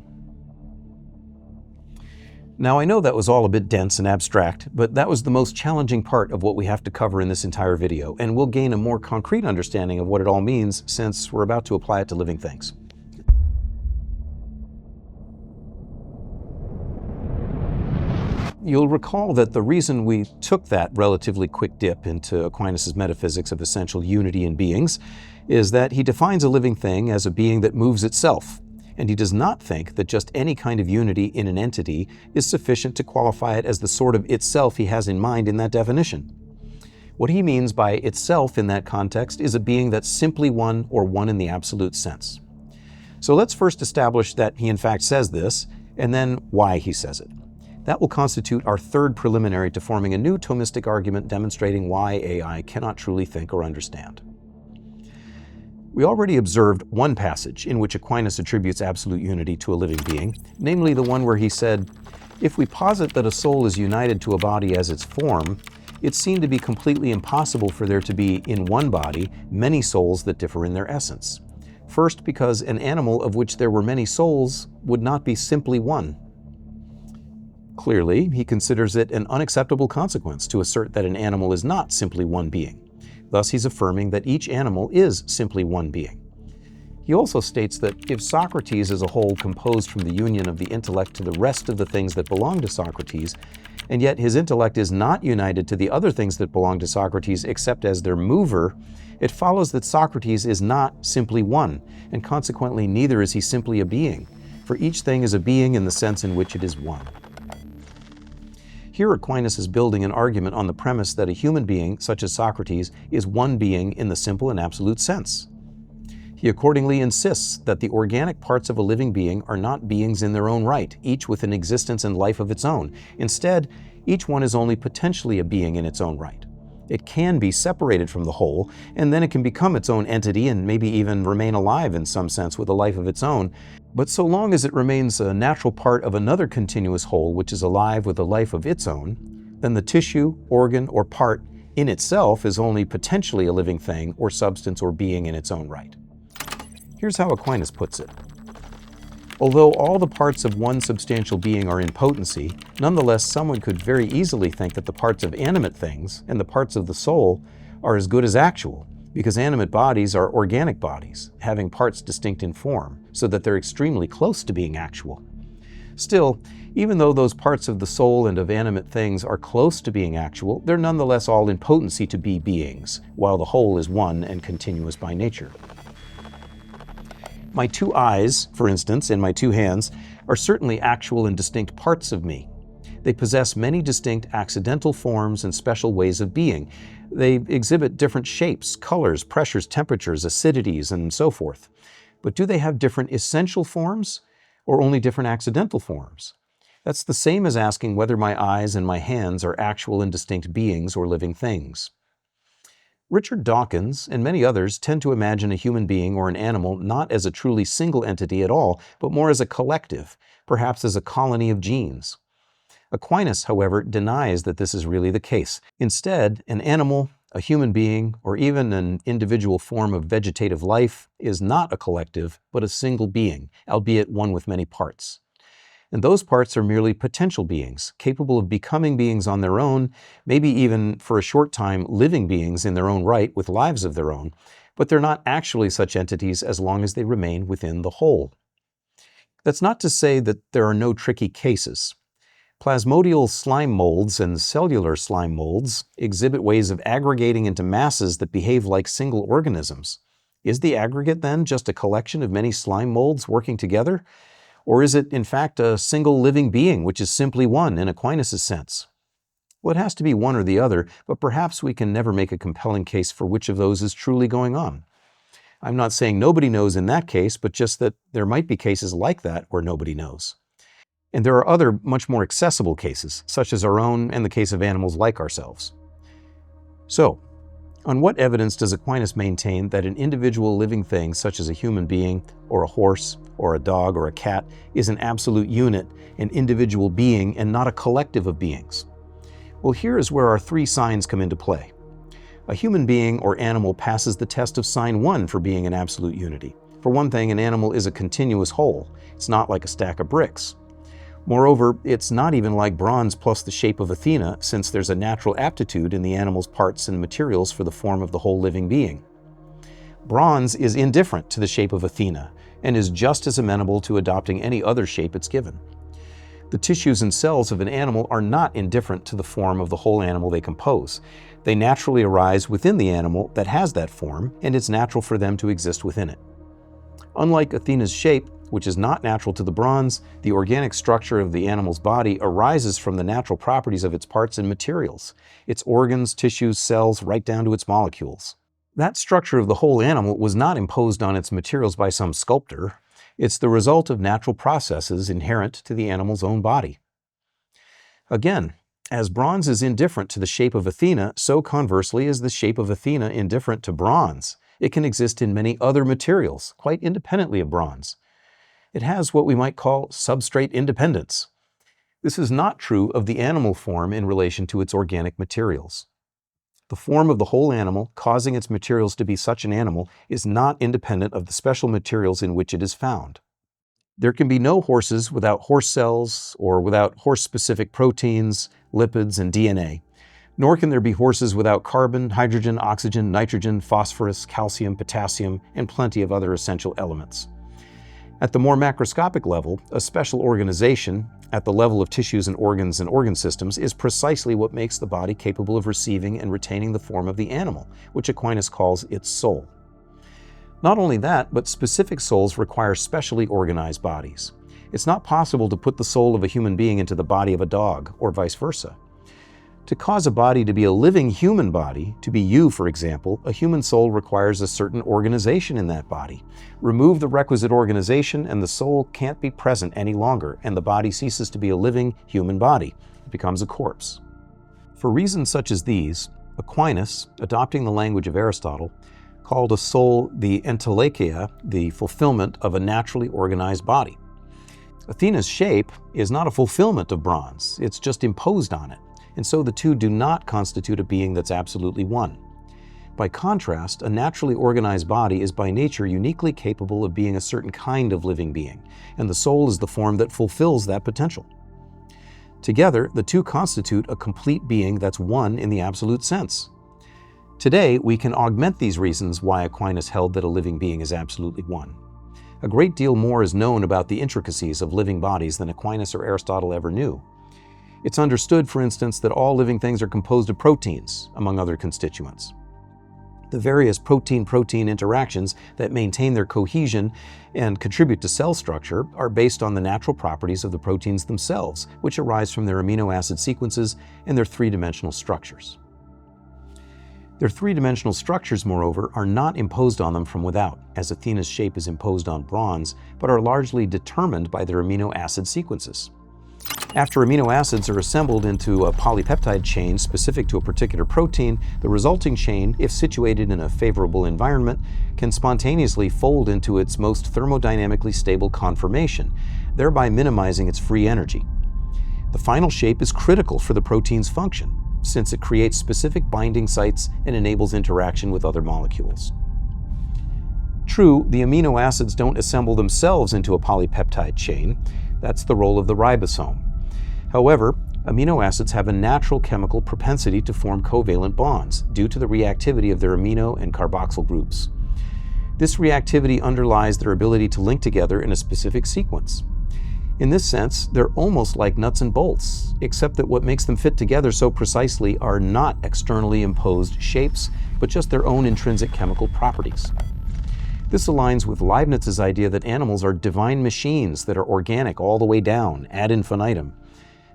Speaker 1: Now, I know that was all a bit dense and abstract, but that was the most challenging part of what we have to cover in this entire video, and we'll gain a more concrete understanding of what it all means since we're about to apply it to living things. You'll recall that the reason we took that relatively quick dip into Aquinas' metaphysics of essential unity in beings is that he defines a living thing as a being that moves itself, and he does not think that just any kind of unity in an entity is sufficient to qualify it as the sort of itself he has in mind in that definition. What he means by itself in that context is a being that's simply one or one in the absolute sense. So let's first establish that he in fact says this, and then why he says it. That will constitute our third preliminary to forming a new Thomistic argument demonstrating why AI cannot truly think or understand. We already observed one passage in which Aquinas attributes absolute unity to a living being, namely the one where he said, "If we posit that a soul is united to a body as its form, it seemed to be completely impossible for there to be in one body many souls that differ in their essence. First, because an animal of which there were many souls would not be simply one." Clearly, he considers it an unacceptable consequence to assert that an animal is not simply one being. Thus, he's affirming that each animal is simply one being. He also states that if Socrates is a whole composed from the union of the intellect to the rest of the things that belong to Socrates, and yet his intellect is not united to the other things that belong to Socrates except as their mover, it follows that Socrates is not simply one, and consequently neither is he simply a being, for each thing is a being in the sense in which it is one. Here Aquinas is building an argument on the premise that a human being, such as Socrates, is one being in the simple and absolute sense. He accordingly insists that the organic parts of a living being are not beings in their own right, each with an existence and life of its own. Instead, each one is only potentially a being in its own right. It can be separated from the whole, and then it can become its own entity and maybe even remain alive in some sense with a life of its own. But so long as it remains a natural part of another continuous whole which is alive with a life of its own, then the tissue, organ, or part in itself is only potentially a living thing or substance or being in its own right. Here's how Aquinas puts it. Although all the parts of one substantial being are in potency, nonetheless someone could very easily think that the parts of animate things and the parts of the soul are as good as actual, because animate bodies are organic bodies, having parts distinct in form, so that they're extremely close to being actual. Still, even though those parts of the soul and of animate things are close to being actual, they're nonetheless all in potency to be beings, while the whole is one and continuous by nature. My two eyes, for instance, and my two hands, are certainly actual and distinct parts of me. They possess many distinct accidental forms and special ways of being. They exhibit different shapes, colors, pressures, temperatures, acidities, and so forth. But do they have different essential forms, or only different accidental forms? That's the same as asking whether my eyes and my hands are actual and distinct beings or living things. Richard Dawkins and many others tend to imagine a human being or an animal not as a truly single entity at all, but more as a collective, perhaps as a colony of genes. Aquinas, however, denies that this is really the case. Instead, an animal, a human being, or even an individual form of vegetative life is not a collective, but a single being, albeit one with many parts. And those parts are merely potential beings, capable of becoming beings on their own, maybe even for a short time living beings in their own right with lives of their own, but they're not actually such entities as long as they remain within the whole. That's not to say that there are no tricky cases. Plasmodial slime molds and cellular slime molds exhibit ways of aggregating into masses that behave like single organisms. Is the aggregate then just a collection of many slime molds working together? Or is it, in fact, a single living being, which is simply one in Aquinas' sense? Well, it has to be one or the other, but perhaps we can never make a compelling case for which of those is truly going on. I'm not saying nobody knows in that case, but just that there might be cases like that where nobody knows. And there are other, much more accessible cases, such as our own and the case of animals like ourselves. So, On what evidence does Aquinas maintain that an individual living thing, such as a human being, or a horse, or a dog, or a cat, is an absolute unit, an individual being, and not a collective of beings? Well, here is where our three signs come into play. A human being or animal passes the test of sign 1 for being an absolute unity. For one thing, an animal is a continuous whole. It's not like a stack of bricks. Moreover, it's not even like bronze plus the shape of Athena, since there's a natural aptitude in the animal's parts and materials for the form of the whole living being. Bronze is indifferent to the shape of Athena and is just as amenable to adopting any other shape it's given. The tissues and cells of an animal are not indifferent to the form of the whole animal they compose. They naturally arise within the animal that has that form, and it's natural for them to exist within it. Unlike Athena's shape, which is not natural to the bronze, the organic structure of the animal's body arises from the natural properties of its parts and materials, its organs, tissues, cells, right down to its molecules. That structure of the whole animal was not imposed on its materials by some sculptor. It's the result of natural processes inherent to the animal's own body. Again, as bronze is indifferent to the shape of Athena, so conversely is the shape of Athena indifferent to bronze. It can exist in many other materials, quite independently of bronze. It has what we might call substrate independence. This is not true of the animal form in relation to its organic materials. The form of the whole animal, causing its materials to be such an animal, is not independent of the special materials in which it is found. There can be no horses without horse cells or without horse-specific proteins, lipids, and DNA. Nor can there be horses without carbon, hydrogen, oxygen, nitrogen, phosphorus, calcium, potassium, and plenty of other essential elements. At the more macroscopic level, a special organization, at the level of tissues and organ systems, is precisely what makes the body capable of receiving and retaining the form of the animal, which Aquinas calls its soul. Not only that, but specific souls require specially organized bodies. It's not possible to put the soul of a human being into the body of a dog, or vice versa. To cause a body to be a living human body, to be you, for example, a human soul requires a certain organization in that body. Remove the requisite organization and the soul can't be present any longer, and the body ceases to be a living human body. It becomes a corpse. For reasons such as these, Aquinas, adopting the language of Aristotle, called a soul the entelechia, the fulfillment of a naturally organized body. Athena's shape is not a fulfillment of bronze, it's just imposed on it. And so the two do not constitute a being that's absolutely one. By contrast, a naturally organized body is by nature uniquely capable of being a certain kind of living being, and the soul is the form that fulfills that potential. Together, the two constitute a complete being that's one in the absolute sense. Today, we can augment these reasons why Aquinas held that a living being is absolutely one. A great deal more is known about the intricacies of living bodies than Aquinas or Aristotle ever knew. It's understood, for instance, that all living things are composed of proteins, among other constituents. The various protein-protein interactions that maintain their cohesion and contribute to cell structure are based on the natural properties of the proteins themselves, which arise from their amino acid sequences and their three-dimensional structures. Their three-dimensional structures, moreover, are not imposed on them from without, as Athena's shape is imposed on bronze, but are largely determined by their amino acid sequences. After amino acids are assembled into a polypeptide chain specific to a particular protein, the resulting chain, if situated in a favorable environment, can spontaneously fold into its most thermodynamically stable conformation, thereby minimizing its free energy. The final shape is critical for the protein's function, since it creates specific binding sites and enables interaction with other molecules. True, the amino acids don't assemble themselves into a polypeptide chain. That's the role of the ribosome. However, amino acids have a natural chemical propensity to form covalent bonds due to the reactivity of their amino and carboxyl groups. This reactivity underlies their ability to link together in a specific sequence. In this sense, they're almost like nuts and bolts, except that what makes them fit together so precisely are not externally imposed shapes, but just their own intrinsic chemical properties. This aligns with Leibniz's idea that animals are divine machines that are organic all the way down, ad infinitum.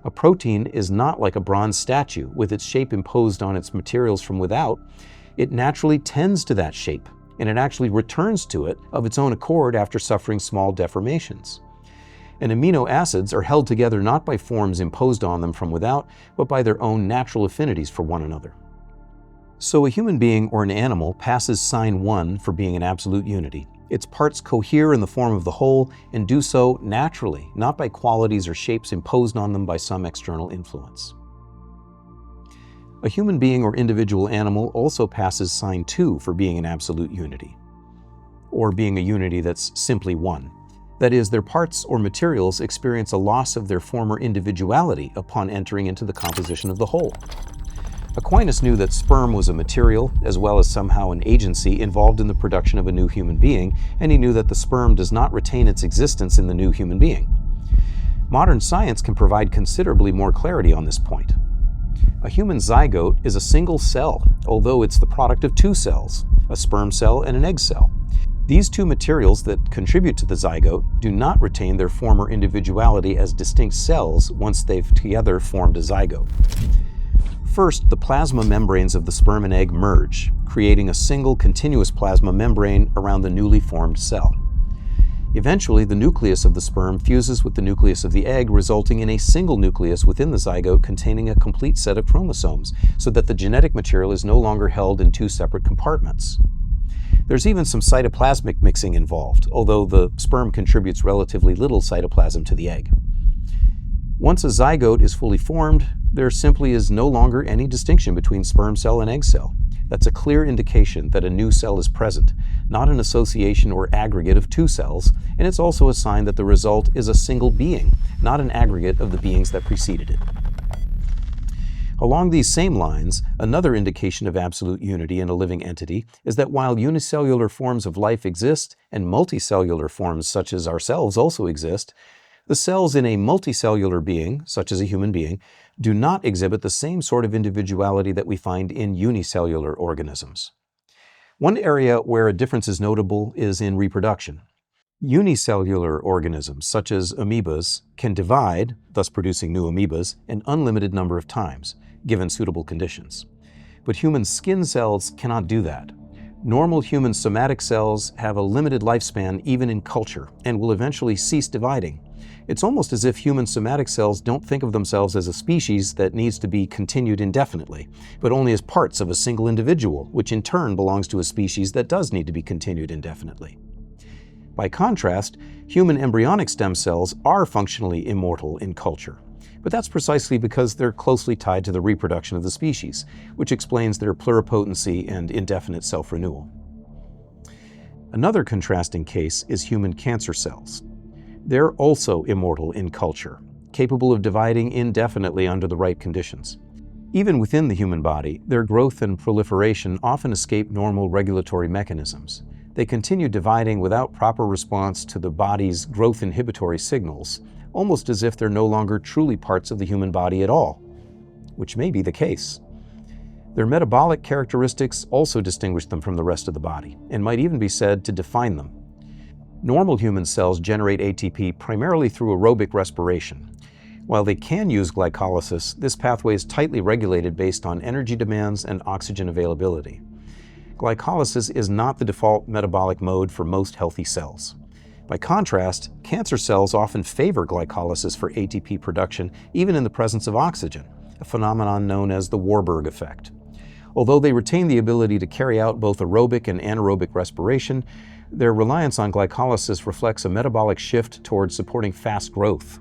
Speaker 1: A protein is not like a bronze statue with its shape imposed on its materials from without. It naturally tends to that shape, and it actually returns to it of its own accord after suffering small deformations. And amino acids are held together not by forms imposed on them from without, but by their own natural affinities for one another. So a human being or an animal passes sign 1 for being an absolute unity. Its parts cohere in the form of the whole and do so naturally, not by qualities or shapes imposed on them by some external influence. A human being or individual animal also passes sign 2 for being an absolute unity, or being a unity that's simply one. That is, their parts or materials experience a loss of their former individuality upon entering into the composition of the whole. Aquinas knew that sperm was a material, as well as somehow an agency involved in the production of a new human being, and he knew that the sperm does not retain its existence in the new human being. Modern science can provide considerably more clarity on this point. A human zygote is a single cell, although it's the product of two cells, a sperm cell and an egg cell. These two materials that contribute to the zygote do not retain their former individuality as distinct cells once they've together formed a zygote. First, the plasma membranes of the sperm and egg merge, creating a single continuous plasma membrane around the newly formed cell. Eventually, the nucleus of the sperm fuses with the nucleus of the egg, resulting in a single nucleus within the zygote containing a complete set of chromosomes, so that the genetic material is no longer held in two separate compartments. There's even some cytoplasmic mixing involved, although the sperm contributes relatively little cytoplasm to the egg. Once a zygote is fully formed, there simply is no longer any distinction between sperm cell and egg cell. That's a clear indication that a new cell is present, not an association or aggregate of two cells, and it's also a sign that the result is a single being, not an aggregate of the beings that preceded it. Along these same lines, another indication of absolute unity in a living entity is that while unicellular forms of life exist and multicellular forms such as ourselves also exist, the cells in a multicellular being, such as a human being, do not exhibit the same sort of individuality that we find in unicellular organisms. One area where a difference is notable is in reproduction. Unicellular organisms, such as amoebas, can divide, thus producing new amoebas, an unlimited number of times, given suitable conditions. But human skin cells cannot do that. Normal human somatic cells have a limited lifespan even in culture and will eventually cease dividing. It's almost as if human somatic cells don't think of themselves as a species that needs to be continued indefinitely, but only as parts of a single individual, which in turn belongs to a species that does need to be continued indefinitely. By contrast, human embryonic stem cells are functionally immortal in culture, but that's precisely because they're closely tied to the reproduction of the species, which explains their pluripotency and indefinite self-renewal. Another contrasting case is human cancer cells. They're also immortal in culture, capable of dividing indefinitely under the right conditions. Even within the human body, their growth and proliferation often escape normal regulatory mechanisms. They continue dividing without proper response to the body's growth inhibitory signals, almost as if they're no longer truly parts of the human body at all, which may be the case. Their metabolic characteristics also distinguish them from the rest of the body, and might even be said to define them. Normal human cells generate ATP primarily through aerobic respiration. While they can use glycolysis, this pathway is tightly regulated based on energy demands and oxygen availability. Glycolysis is not the default metabolic mode for most healthy cells. By contrast, cancer cells often favor glycolysis for ATP production, even in the presence of oxygen, a phenomenon known as the Warburg effect. Although they retain the ability to carry out both aerobic and anaerobic respiration, their reliance on glycolysis reflects a metabolic shift towards supporting fast growth.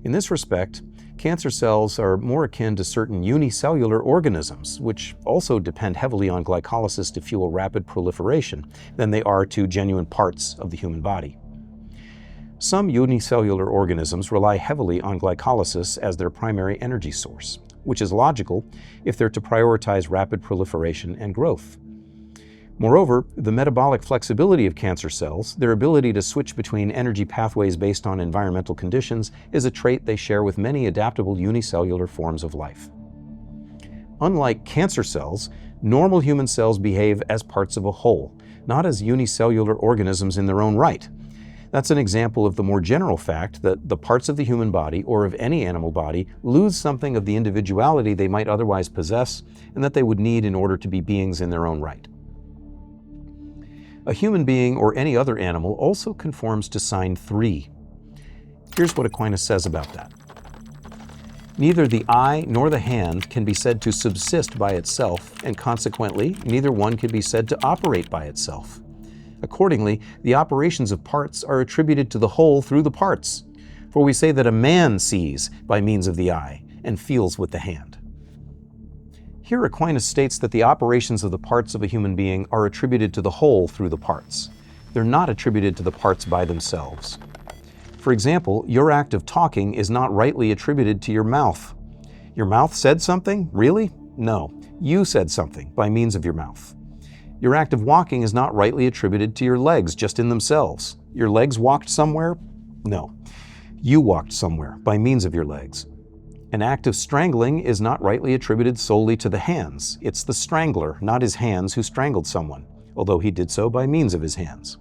Speaker 1: In this respect, cancer cells are more akin to certain unicellular organisms, which also depend heavily on glycolysis to fuel rapid proliferation, than they are to genuine parts of the human body. Some unicellular organisms rely heavily on glycolysis as their primary energy source, which is logical if they're to prioritize rapid proliferation and growth. Moreover, the metabolic flexibility of cancer cells, their ability to switch between energy pathways based on environmental conditions, is a trait they share with many adaptable unicellular forms of life. Unlike cancer cells, normal human cells behave as parts of a whole, not as unicellular organisms in their own right. That's an example of the more general fact that the parts of the human body, or of any animal body, lose something of the individuality they might otherwise possess and that they would need in order to be beings in their own right. A human being or any other animal also conforms to sign 3. Here's what Aquinas says about that. Neither the eye nor the hand can be said to subsist by itself, and consequently, neither one can be said to operate by itself. Accordingly, the operations of parts are attributed to the whole through the parts. For we say that a man sees by means of the eye and feels with the hand. Here Aquinas states that the operations of the parts of a human being are attributed to the whole through the parts. They're not attributed to the parts by themselves. For example, your act of talking is not rightly attributed to your mouth. Your mouth said something? Really? No. You said something by means of your mouth. Your act of walking is not rightly attributed to your legs just in themselves. Your legs walked somewhere? No. You walked somewhere by means of your legs. An act of strangling is not rightly attributed solely to the hands. It's the strangler, not his hands, who strangled someone, although he did so by means of his hands.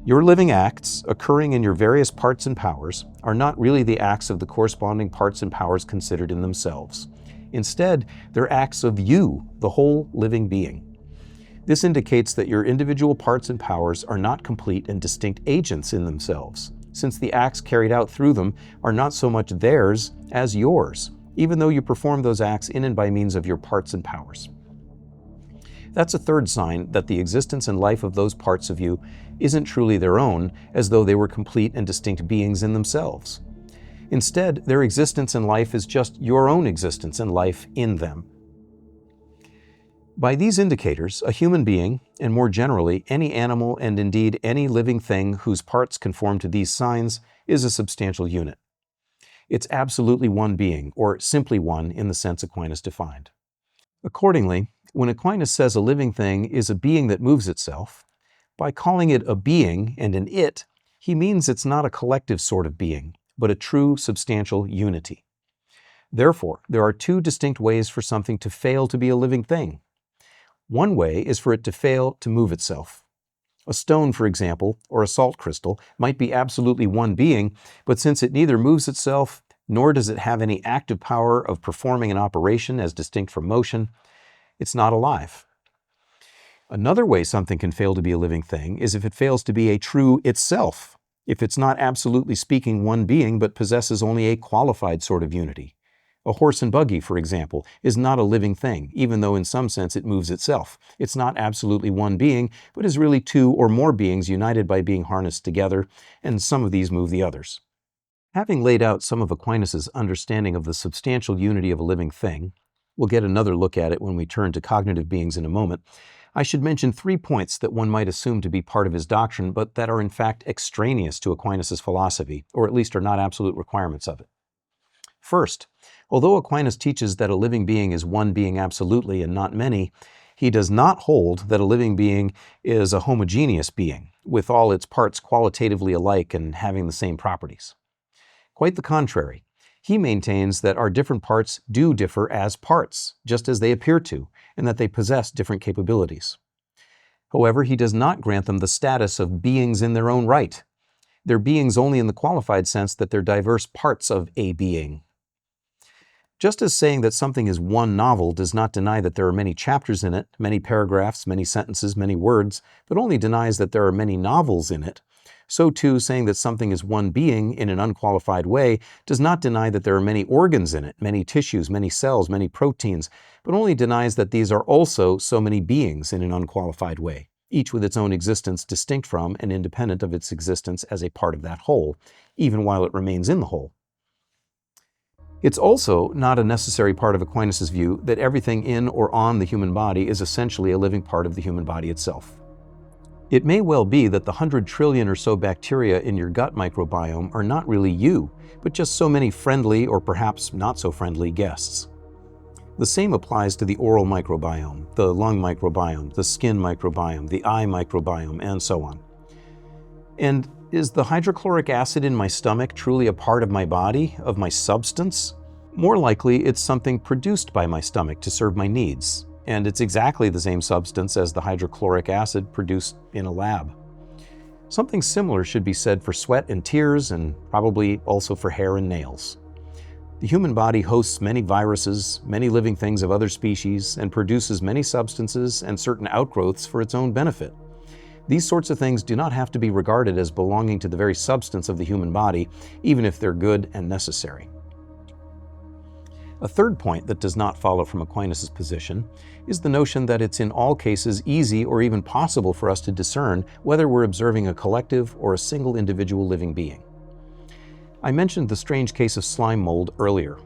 Speaker 1: Your living acts, occurring in your various parts and powers, are not really the acts of the corresponding parts and powers considered in themselves. Instead, they're acts of you, the whole living being. This indicates that your individual parts and powers are not complete and distinct agents in themselves, since the acts carried out through them are not so much theirs as yours, even though you perform those acts in and by means of your parts and powers. That's a third sign that the existence and life of those parts of you isn't truly their own, as though they were complete and distinct beings in themselves. Instead, their existence and life is just your own existence and life in them. By these indicators, a human being, and more generally, any animal and indeed any living thing whose parts conform to these signs, is a substantial unit. It's absolutely one being, or simply one in the sense Aquinas defined. Accordingly, when Aquinas says a living thing is a being that moves itself, by calling it a being and an it, he means it's not a collective sort of being, but a true substantial unity. Therefore, there are two distinct ways for something to fail to be a living thing. One way is for it to fail to move itself. A stone, for example, or a salt crystal, might be absolutely one being, but since it neither moves itself, nor does it have any active power of performing an operation as distinct from motion, it's not alive. Another way something can fail to be a living thing is if it fails to be a true itself, if it's not absolutely speaking one being but possesses only a qualified sort of unity. A horse and buggy, for example, is not a living thing, even though in some sense it moves itself. It's not absolutely one being, but is really two or more beings united by being harnessed together, and some of these move the others. Having laid out some of Aquinas' understanding of the substantial unity of a living thing, we'll get another look at it when we turn to cognitive beings in a moment, I should mention 3 points that one might assume to be part of his doctrine, but that are in fact extraneous to Aquinas' philosophy, or at least are not absolute requirements of it. First, although Aquinas teaches that a living being is one being absolutely and not many, he does not hold that a living being is a homogeneous being, with all its parts qualitatively alike and having the same properties. Quite the contrary. He maintains that our different parts do differ as parts, just as they appear to, and that they possess different capabilities. However, he does not grant them the status of beings in their own right. They're beings only in the qualified sense that they're diverse parts of a being. Just as saying that something is one novel does not deny that there are many chapters in it, many paragraphs, many sentences, many words, but only denies that there are many novels in it, so too saying that something is one being in an unqualified way does not deny that there are many organs in it, many tissues, many cells, many proteins, but only denies that these are also so many beings in an unqualified way, each with its own existence distinct from and independent of its existence as a part of that whole, even while it remains in the whole. It's also not a necessary part of Aquinas' view that everything in or on the human body is essentially a living part of the human body itself. It may well be that the 100 trillion or so bacteria in your gut microbiome are not really you, but just so many friendly or perhaps not so friendly guests. The same applies to the oral microbiome, the lung microbiome, the skin microbiome, the eye microbiome, and so on. And is the hydrochloric acid in my stomach truly a part of my body, of my substance? More likely, it's something produced by my stomach to serve my needs, and it's exactly the same substance as the hydrochloric acid produced in a lab. Something similar should be said for sweat and tears, and probably also for hair and nails. The human body hosts many viruses, many living things of other species, and produces many substances and certain outgrowths for its own benefit. These sorts of things do not have to be regarded as belonging to the very substance of the human body, even if they're good and necessary. A third point that does not follow from Aquinas' position is the notion that it's in all cases easy or even possible for us to discern whether we're observing a collective or a single individual living being. I mentioned the strange case of slime mold earlier.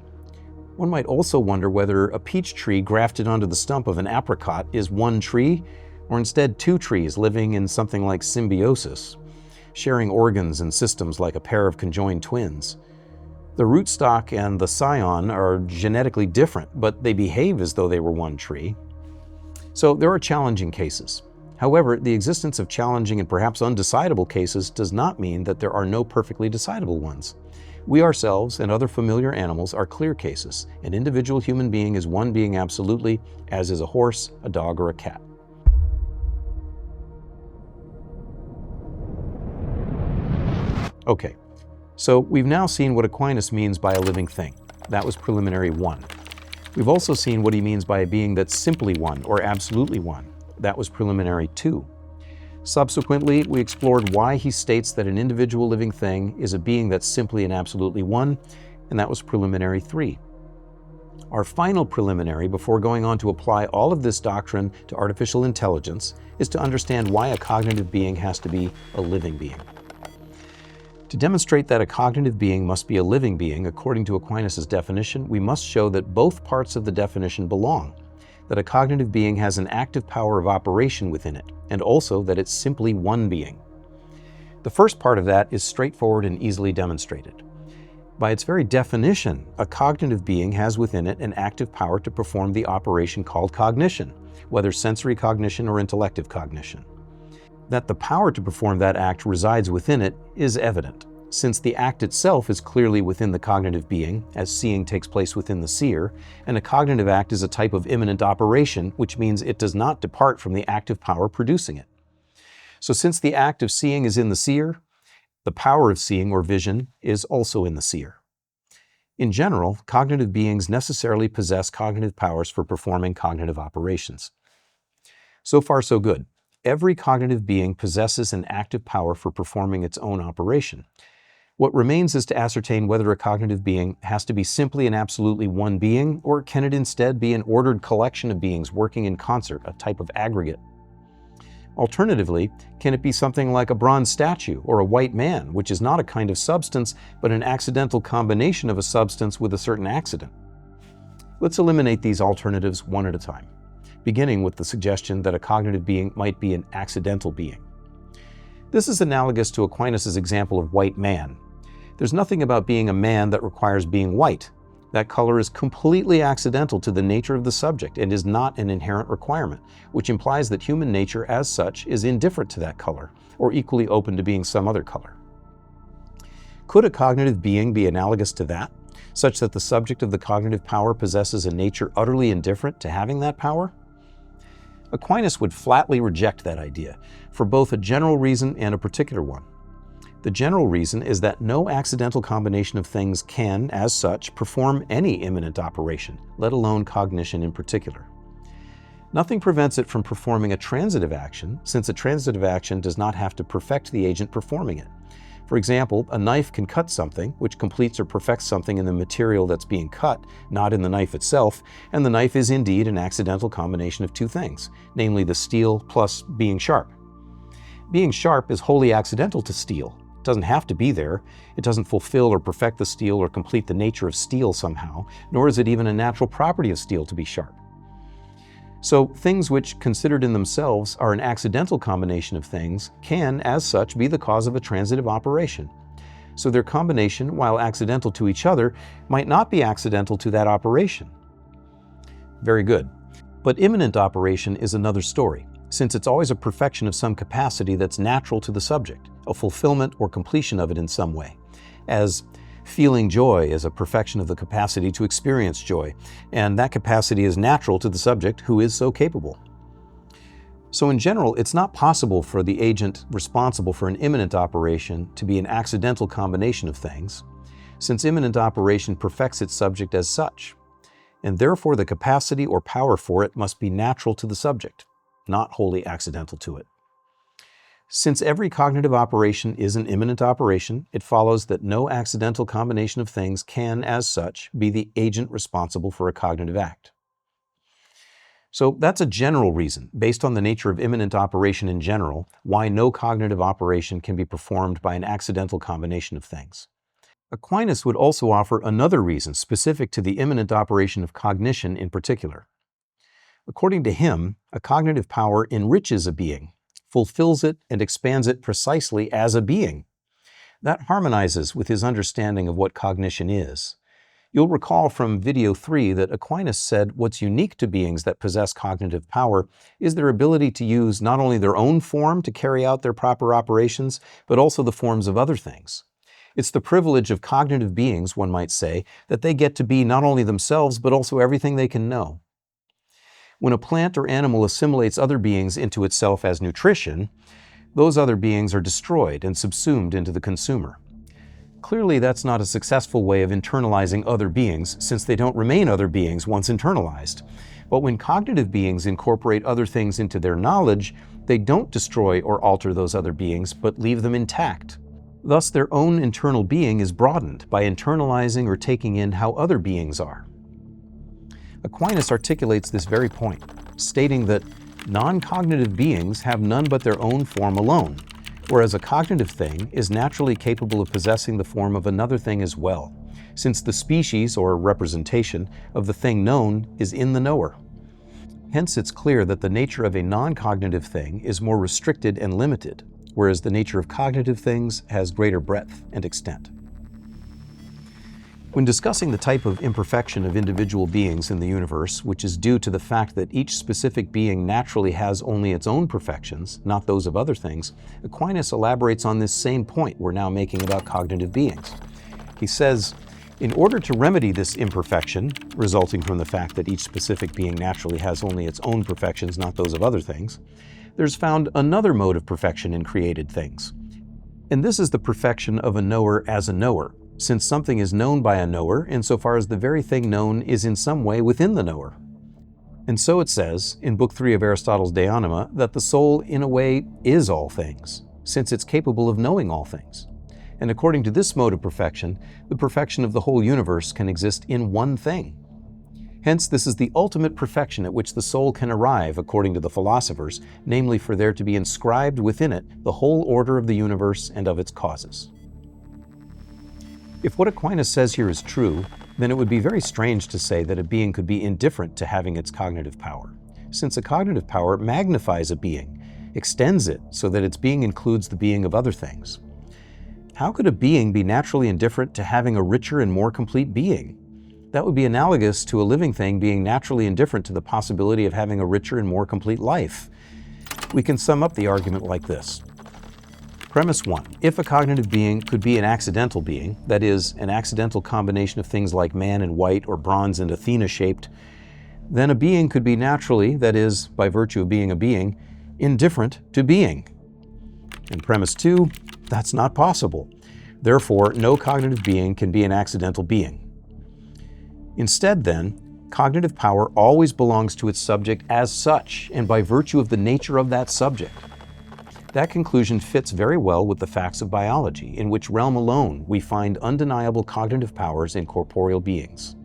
Speaker 1: One might also wonder whether a peach tree grafted onto the stump of an apricot is one tree, or instead two trees living in something like symbiosis, sharing organs and systems like a pair of conjoined twins. The rootstock and the scion are genetically different, but they behave as though they were one tree. So there are challenging cases. However, the existence of challenging and perhaps undecidable cases does not mean that there are no perfectly decidable ones. We ourselves and other familiar animals are clear cases. An individual human being is one being absolutely, as is a horse, a dog, or a cat. Okay, so we've now seen what Aquinas means by a living thing. That was preliminary 1. We've also seen what he means by a being that's simply one or absolutely one. That was preliminary 2. Subsequently, we explored why he states that an individual living thing is a being that's simply and absolutely one, and that was preliminary 3. Our final preliminary, before going on to apply all of this doctrine to artificial intelligence, is to understand why a cognitive being has to be a living being. To demonstrate that a cognitive being must be a living being, according to Aquinas' definition, we must show that both parts of the definition belong, that a cognitive being has an active power of operation within it, and also that it's simply one being. The first part of that is straightforward and easily demonstrated. By its very definition, a cognitive being has within it an active power to perform the operation called cognition, whether sensory cognition or intellective cognition. That the power to perform that act resides within it is evident, since the act itself is clearly within the cognitive being, as seeing takes place within the seer, and a cognitive act is a type of immanent operation, which means it does not depart from the active power producing it. So since the act of seeing is in the seer, the power of seeing or vision is also in the seer. In general, cognitive beings necessarily possess cognitive powers for performing cognitive operations. So far, so good. Every cognitive being possesses an active power for performing its own operation. What remains is to ascertain whether a cognitive being has to be simply and absolutely one being, or can it instead be an ordered collection of beings working in concert, a type of aggregate? Alternatively, can it be something like a bronze statue or a white man, which is not a kind of substance, but an accidental combination of a substance with a certain accident? Let's eliminate these alternatives one at a time, beginning with the suggestion that a cognitive being might be an accidental being. This is analogous to Aquinas' example of white man. There's nothing about being a man that requires being white. That color is completely accidental to the nature of the subject and is not an inherent requirement, which implies that human nature as such is indifferent to that color, or equally open to being some other color. Could a cognitive being be analogous to that, such that the subject of the cognitive power possesses a nature utterly indifferent to having that power? Aquinas would flatly reject that idea, for both a general reason and a particular one. The general reason is that no accidental combination of things can, as such, perform any immanent operation, let alone cognition in particular. Nothing prevents it from performing a transitive action, since a transitive action does not have to perfect the agent performing it. For example, a knife can cut something, which completes or perfects something in the material that's being cut, not in the knife itself, and the knife is indeed an accidental combination of two things, namely the steel plus being sharp. Being sharp is wholly accidental to steel. It doesn't have to be there. It doesn't fulfill or perfect the steel or complete the nature of steel somehow, nor is it even a natural property of steel to be sharp. So things which, considered in themselves, are an accidental combination of things can, as such, be the cause of a transitive operation. So their combination, while accidental to each other, might not be accidental to that operation. Very good. But immanent operation is another story, since it's always a perfection of some capacity that's natural to the subject, a fulfillment or completion of it in some way, as feeling joy is a perfection of the capacity to experience joy, and that capacity is natural to the subject who is so capable. So in general, it's not possible for the agent responsible for an immanent operation to be an accidental combination of things, since immanent operation perfects its subject as such, and therefore the capacity or power for it must be natural to the subject, not wholly accidental to it. Since every cognitive operation is an immanent operation, it follows that no accidental combination of things can, as such, be the agent responsible for a cognitive act. So that's a general reason, based on the nature of immanent operation in general, why no cognitive operation can be performed by an accidental combination of things. Aquinas would also offer another reason specific to the immanent operation of cognition in particular. According to him, a cognitive power enriches a being, fulfills it, and expands it precisely as a being. That harmonizes with his understanding of what cognition is. You'll recall from video 3 that Aquinas said what's unique to beings that possess cognitive power is their ability to use not only their own form to carry out their proper operations, but also the forms of other things. It's the privilege of cognitive beings, one might say, that they get to be not only themselves, but also everything they can know. When a plant or animal assimilates other beings into itself as nutrition, those other beings are destroyed and subsumed into the consumer. Clearly, that's not a successful way of internalizing other beings, since they don't remain other beings once internalized. But when cognitive beings incorporate other things into their knowledge, they don't destroy or alter those other beings, but leave them intact. Thus, their own internal being is broadened by internalizing or taking in how other beings are. Aquinas articulates this very point, stating that non-cognitive beings have none but their own form alone, whereas a cognitive thing is naturally capable of possessing the form of another thing as well, since the species or representation of the thing known is in the knower. Hence, it's clear that the nature of a non-cognitive thing is more restricted and limited, whereas the nature of cognitive things has greater breadth and extent. When discussing the type of imperfection of individual beings in the universe, which is due to the fact that each specific being naturally has only its own perfections, not those of other things, Aquinas elaborates on this same point we're now making about cognitive beings. He says, in order to remedy this imperfection, resulting from the fact that each specific being naturally has only its own perfections, not those of other things, there's found another mode of perfection in created things. And this is the perfection of a knower as a knower, since something is known by a knower insofar as the very thing known is in some way within the knower. And so it says, in Book 3 of Aristotle's De Anima, that the soul, in a way, is all things, since it's capable of knowing all things. And according to this mode of perfection, the perfection of the whole universe can exist in one thing. Hence, this is the ultimate perfection at which the soul can arrive, according to the philosophers, namely for there to be inscribed within it the whole order of the universe and of its causes. If what Aquinas says here is true, then it would be very strange to say that a being could be indifferent to having its cognitive power, since a cognitive power magnifies a being, extends it so that its being includes the being of other things. How could a being be naturally indifferent to having a richer and more complete being? That would be analogous to a living thing being naturally indifferent to the possibility of having a richer and more complete life. We can sum up the argument like this. Premise 1. If a cognitive being could be an accidental being, that is, an accidental combination of things like man and white or bronze and Athena shaped, then a being could be naturally, that is, by virtue of being a being, indifferent to being. And premise 2, that's not possible. Therefore, no cognitive being can be an accidental being. Instead, then, cognitive power always belongs to its subject as such, and by virtue of the nature of that subject. That conclusion fits very well with the facts of biology, in which realm alone we find undeniable cognitive powers in corporeal beings.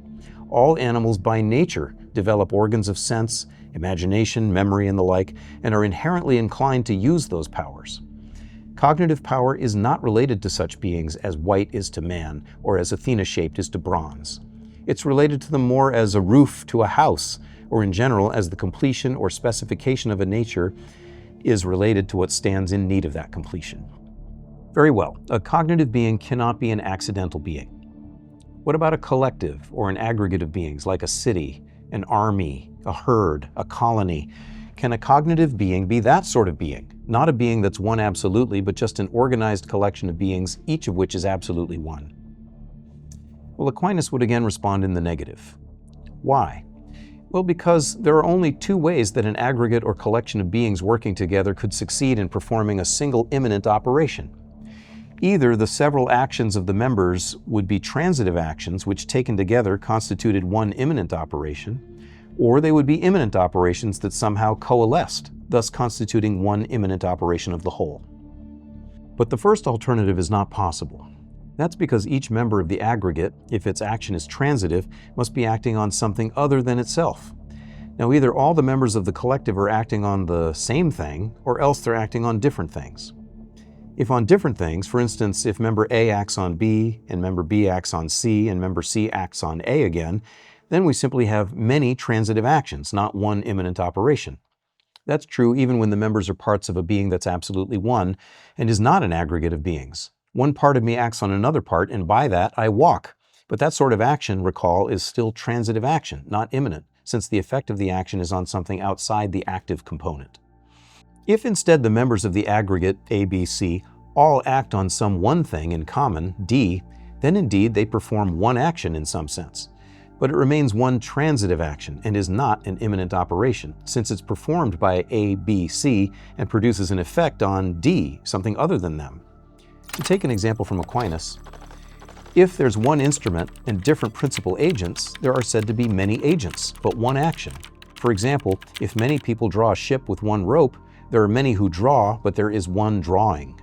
Speaker 1: All animals by nature develop organs of sense, imagination, memory, and the like, and are inherently inclined to use those powers. Cognitive power is not related to such beings as white is to man, or as Athena-shaped is to bronze. It's related to them more as a roof to a house, or in general as the completion or specification of a nature is related to what stands in need of that completion. Very well, a cognitive being cannot be an accidental being. What about a collective or an aggregate of beings like a city, an army, a herd, a colony? Can a cognitive being be that sort of being? Not a being that's one absolutely, but just an organized collection of beings, each of which is absolutely one. Well, Aquinas would again respond in the negative. Why? Well, because there are only two ways that an aggregate or collection of beings working together could succeed in performing a single immanent operation. Either the several actions of the members would be transitive actions which taken together constituted one immanent operation, or they would be immanent operations that somehow coalesced, thus constituting one immanent operation of the whole. But the first alternative is not possible. That's because each member of the aggregate, if its action is transitive, must be acting on something other than itself. Now, either all the members of the collective are acting on the same thing, or else they're acting on different things. If on different things, for instance, if member A acts on B, and member B acts on C, and member C acts on A again, then we simply have many transitive actions, not one immanent operation. That's true even when the members are parts of a being that's absolutely one, and is not an aggregate of beings. One part of me acts on another part, and by that I walk. But that sort of action, recall, is still transitive action, not immanent, since the effect of the action is on something outside the active component. If instead the members of the aggregate A, B, C all act on some one thing in common, D, then indeed they perform one action in some sense. But it remains one transitive action and is not an immanent operation, since it's performed by A, B, C and produces an effect on D, something other than them. To take an example from Aquinas, if there's one instrument and different principal agents, there are said to be many agents, but one action. For example, if many people draw a ship with one rope, there are many who draw, but there is one drawing.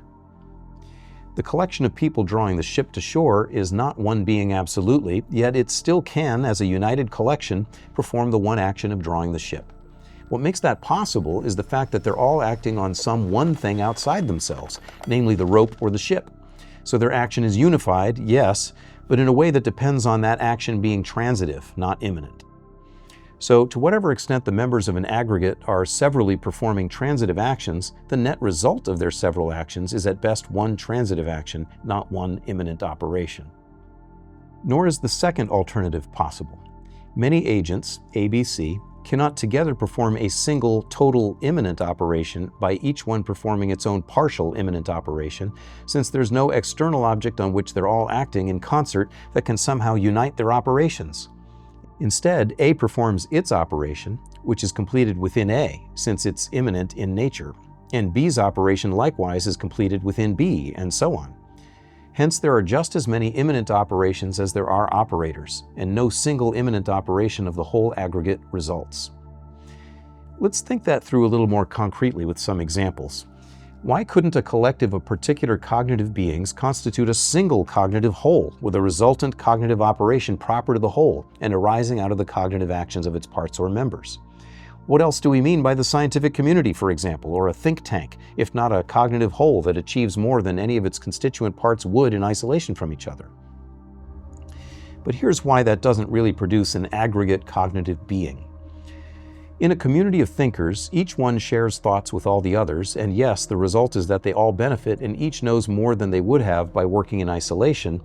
Speaker 1: The collection of people drawing the ship to shore is not one being absolutely, yet it still can, as a united collection, perform the one action of drawing the ship. What makes that possible is the fact that they're all acting on some one thing outside themselves, namely the rope or the ship. So their action is unified, yes, but in a way that depends on that action being transitive, not immanent. So to whatever extent the members of an aggregate are severally performing transitive actions, the net result of their several actions is at best one transitive action, not one immanent operation. Nor is the second alternative possible. Many agents, A, B, C, cannot together perform a single total immanent operation by each one performing its own partial immanent operation, since there's no external object on which they're all acting in concert that can somehow unite their operations. Instead, A performs its operation, which is completed within A, since it's immanent in nature, and B's operation likewise is completed within B, and so on. Hence, there are just as many immanent operations as there are operators, and no single immanent operation of the whole aggregate results. Let's think that through a little more concretely with some examples. Why couldn't a collective of particular cognitive beings constitute a single cognitive whole, with a resultant cognitive operation proper to the whole and arising out of the cognitive actions of its parts or members? What else do we mean by the scientific community, for example, or a think tank, if not a cognitive whole that achieves more than any of its constituent parts would in isolation from each other? But here's why that doesn't really produce an aggregate cognitive being. In a community of thinkers, each one shares thoughts with all the others, and yes, the result is that they all benefit and each knows more than they would have by working in isolation.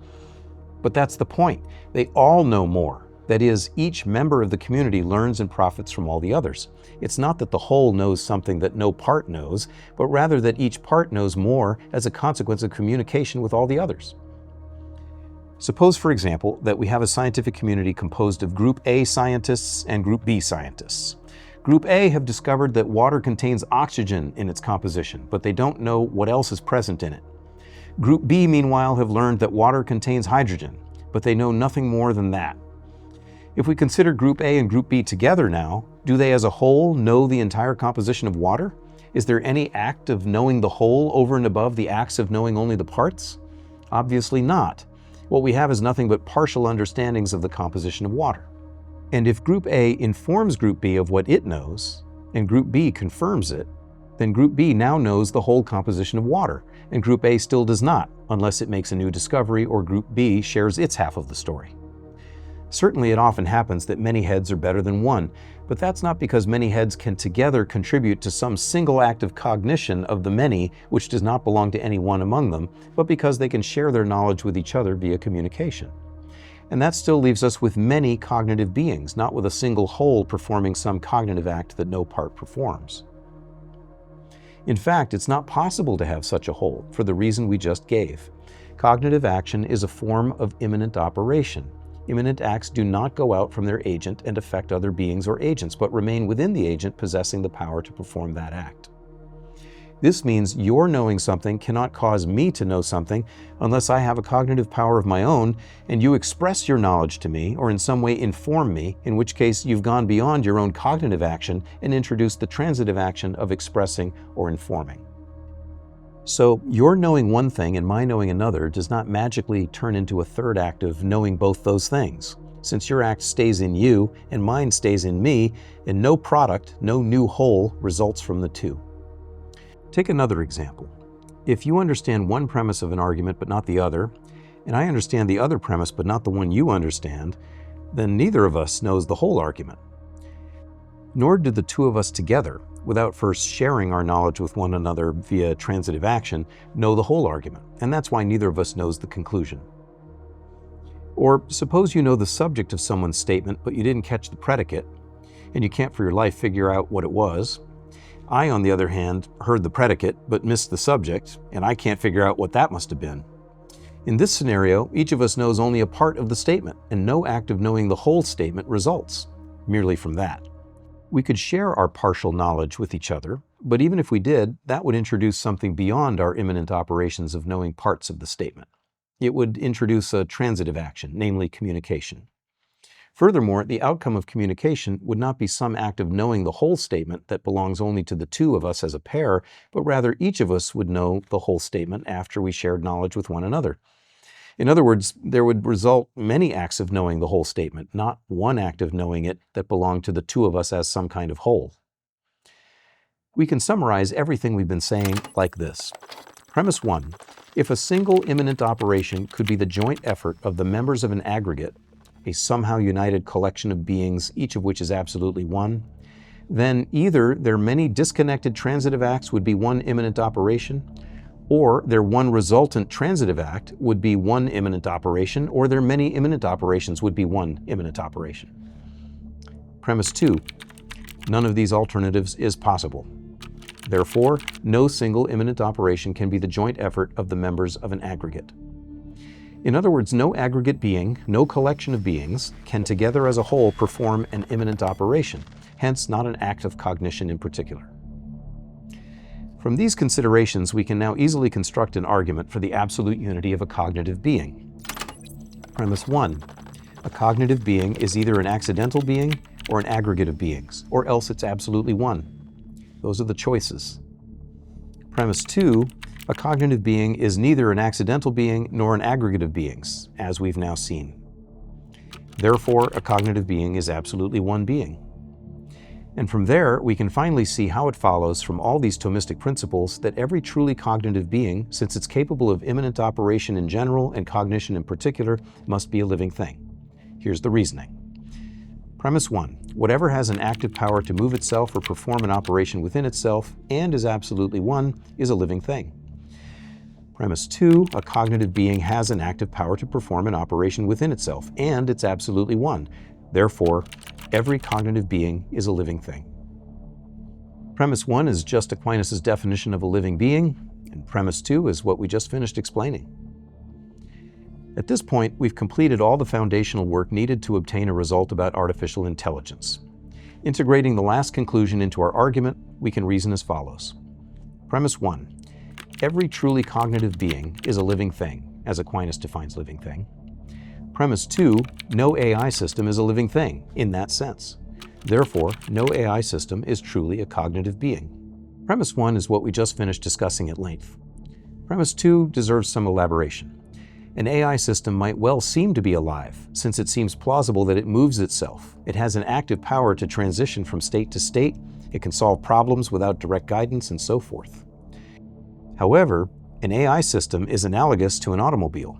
Speaker 1: But that's the point. They all know more. That is, each member of the community learns and profits from all the others. It's not that the whole knows something that no part knows, but rather that each part knows more as a consequence of communication with all the others. Suppose, for example, that we have a scientific community composed of Group A scientists and Group B scientists. Group A have discovered that water contains oxygen in its composition, but they don't know what else is present in it. Group B, meanwhile, have learned that water contains hydrogen, but they know nothing more than that. If we consider Group A and Group B together now, do they as a whole know the entire composition of water? Is there any act of knowing the whole over and above the acts of knowing only the parts? Obviously not. What we have is nothing but partial understandings of the composition of water. And if Group A informs Group B of what it knows, and Group B confirms it, then Group B now knows the whole composition of water, and Group A still does not, unless it makes a new discovery or Group B shares its half of the story. Certainly it often happens that many heads are better than one, but that's not because many heads can together contribute to some single act of cognition of the many which does not belong to any one among them, but because they can share their knowledge with each other via communication. And that still leaves us with many cognitive beings, not with a single whole performing some cognitive act that no part performs. In fact, it's not possible to have such a whole, for the reason we just gave. Cognitive action is a form of immanent operation. Immanent acts do not go out from their agent and affect other beings or agents, but remain within the agent possessing the power to perform that act. This means your knowing something cannot cause me to know something unless I have a cognitive power of my own and you express your knowledge to me or in some way inform me, in which case you've gone beyond your own cognitive action and introduced the transitive action of expressing or informing. So your knowing one thing and my knowing another does not magically turn into a third act of knowing both those things, since your act stays in you and mine stays in me, and no product, no new whole results from the two. Take another example. If you understand one premise of an argument but not the other, and I understand the other premise but not the one you understand, then neither of us knows the whole argument. Nor do the two of us together, without first sharing our knowledge with one another via transitive action, know the whole argument, and that's why neither of us knows the conclusion. Or suppose you know the subject of someone's statement, but you didn't catch the predicate, and you can't for your life figure out what it was. I, on the other hand, heard the predicate, but missed the subject, and I can't figure out what that must have been. In this scenario, each of us knows only a part of the statement, and no act of knowing the whole statement results, merely from that. We could share our partial knowledge with each other, but even if we did, that would introduce something beyond our immanent operations of knowing parts of the statement. It would introduce a transitive action, namely communication. Furthermore, the outcome of communication would not be some act of knowing the whole statement that belongs only to the two of us as a pair, but rather each of us would know the whole statement after we shared knowledge with one another. In other words, there would result many acts of knowing the whole statement, not one act of knowing it that belonged to the two of us as some kind of whole. We can summarize everything we've been saying like this. Premise 1. If a single immanent operation could be the joint effort of the members of an aggregate, a somehow united collection of beings, each of which is absolutely one, then either their many disconnected transitive acts would be one immanent operation, or their one resultant transitive act would be one immanent operation, or their many immanent operations would be one immanent operation. Premise 2. None of these alternatives is possible. Therefore, no single immanent operation can be the joint effort of the members of an aggregate. In other words, no aggregate being, no collection of beings, can together as a whole perform an immanent operation, hence not an act of cognition in particular. From these considerations, we can now easily construct an argument for the absolute unity of a cognitive being. Premise 1. A cognitive being is either an accidental being or an aggregate of beings, or else it's absolutely one. Those are the choices. Premise 2. A cognitive being is neither an accidental being nor an aggregate of beings, as we've now seen. Therefore, a cognitive being is absolutely one being. And from there, we can finally see how it follows from all these Thomistic principles that every truly cognitive being, since it's capable of immanent operation in general and cognition in particular, must be a living thing. Here's the reasoning. Premise 1. Whatever has an active power to move itself or perform an operation within itself and is absolutely one is a living thing. Premise 2. A cognitive being has an active power to perform an operation within itself and it's absolutely one. Therefore, every cognitive being is a living thing. Premise 1 is just Aquinas' definition of a living being, and premise 2 is what we just finished explaining. At this point, we've completed all the foundational work needed to obtain a result about artificial intelligence. Integrating the last conclusion into our argument, we can reason as follows. Premise 1. Every truly cognitive being is a living thing, as Aquinas defines living thing. Premise 2, no AI system is a living thing, in that sense. Therefore, no AI system is truly a cognitive being. Premise 1 is what we just finished discussing at length. Premise 2 deserves some elaboration. An AI system might well seem to be alive, since it seems plausible that it moves itself. It has an active power to transition from state to state, it can solve problems without direct guidance, and so forth. However, an AI system is analogous to an automobile.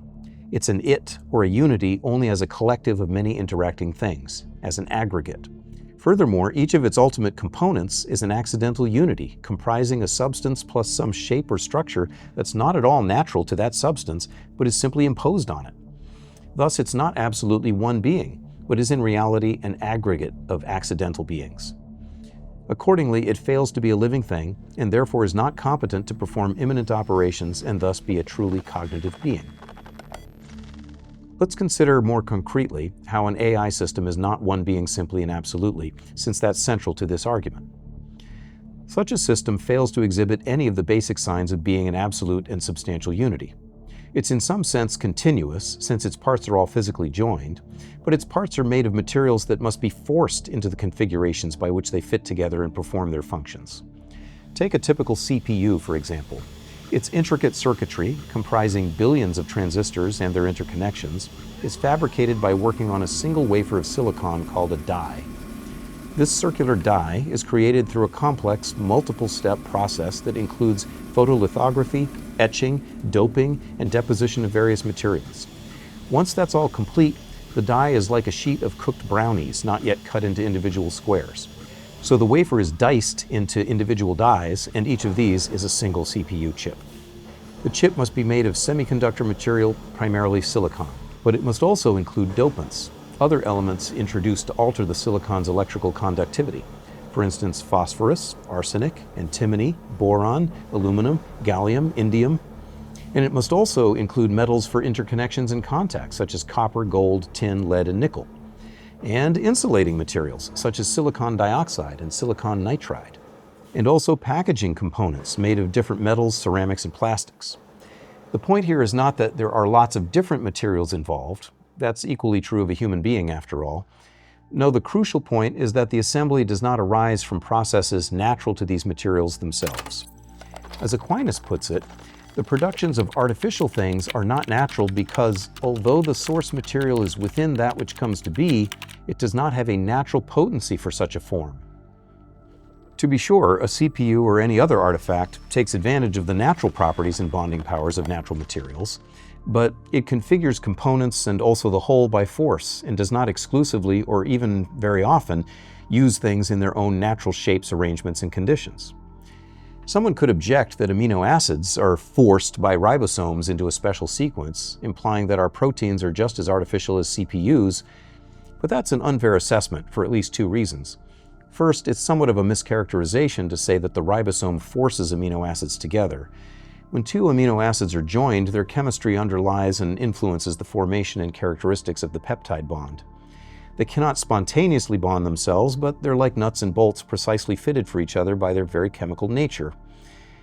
Speaker 1: It's an it, or a unity, only as a collective of many interacting things, as an aggregate. Furthermore, each of its ultimate components is an accidental unity, comprising a substance plus some shape or structure that's not at all natural to that substance, but is simply imposed on it. Thus, it's not absolutely one being, but is in reality an aggregate of accidental beings. Accordingly, it fails to be a living thing, and therefore is not competent to perform immanent operations and thus be a truly cognitive being. Let's consider more concretely how an AI system is not one being simply and absolutely, since that's central to this argument. Such a system fails to exhibit any of the basic signs of being an absolute and substantial unity. It's in some sense continuous, since its parts are all physically joined, but its parts are made of materials that must be forced into the configurations by which they fit together and perform their functions. Take a typical CPU, for example. Its intricate circuitry, comprising billions of transistors and their interconnections, is fabricated by working on a single wafer of silicon called a die. This circular die is created through a complex, multiple-step process that includes photolithography, etching, doping, and deposition of various materials. Once that's all complete, the die is like a sheet of cooked brownies, not yet cut into individual squares. So the wafer is diced into individual dies, and each of these is a single CPU chip. The chip must be made of semiconductor material, primarily silicon, but it must also include dopants, other elements introduced to alter the silicon's electrical conductivity. For instance, phosphorus, arsenic, antimony, boron, aluminum, gallium, indium. And it must also include metals for interconnections and contacts, such as copper, gold, tin, lead, and nickel. And insulating materials, such as silicon dioxide and silicon nitride. And also packaging components made of different metals, ceramics, and plastics. The point here is not that there are lots of different materials involved. That's equally true of a human being, after all. No, the crucial point is that the assembly does not arise from processes natural to these materials themselves. As Aquinas puts it, the productions of artificial things are not natural because, although the source material is within that which comes to be, it does not have a natural potency for such a form. To be sure, a CPU or any other artifact takes advantage of the natural properties and bonding powers of natural materials, but it configures components and also the whole by force and does not exclusively, or even very often, use things in their own natural shapes, arrangements, and conditions. Someone could object that amino acids are forced by ribosomes into a special sequence, implying that our proteins are just as artificial as CPUs, but that's an unfair assessment for at least two reasons. First, it's somewhat of a mischaracterization to say that the ribosome forces amino acids together. When two amino acids are joined, their chemistry underlies and influences the formation and characteristics of the peptide bond. They cannot spontaneously bond themselves, but they're like nuts and bolts precisely fitted for each other by their very chemical nature.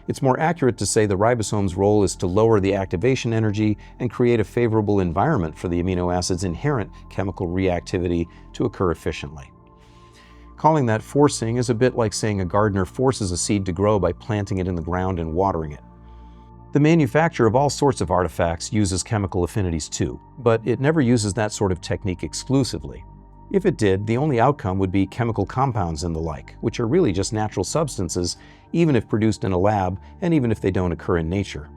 Speaker 1: It's more accurate to say the ribosome's role is to lower the activation energy and create a favorable environment for the amino acid's inherent chemical reactivity to occur efficiently. Calling that forcing is a bit like saying a gardener forces a seed to grow by planting it in the ground and watering it. The manufacture of all sorts of artifacts uses chemical affinities too, but it never uses that sort of technique exclusively. If it did, the only outcome would be chemical compounds and the like, which are really just natural substances, even if produced in a lab and even if they don't occur in nature.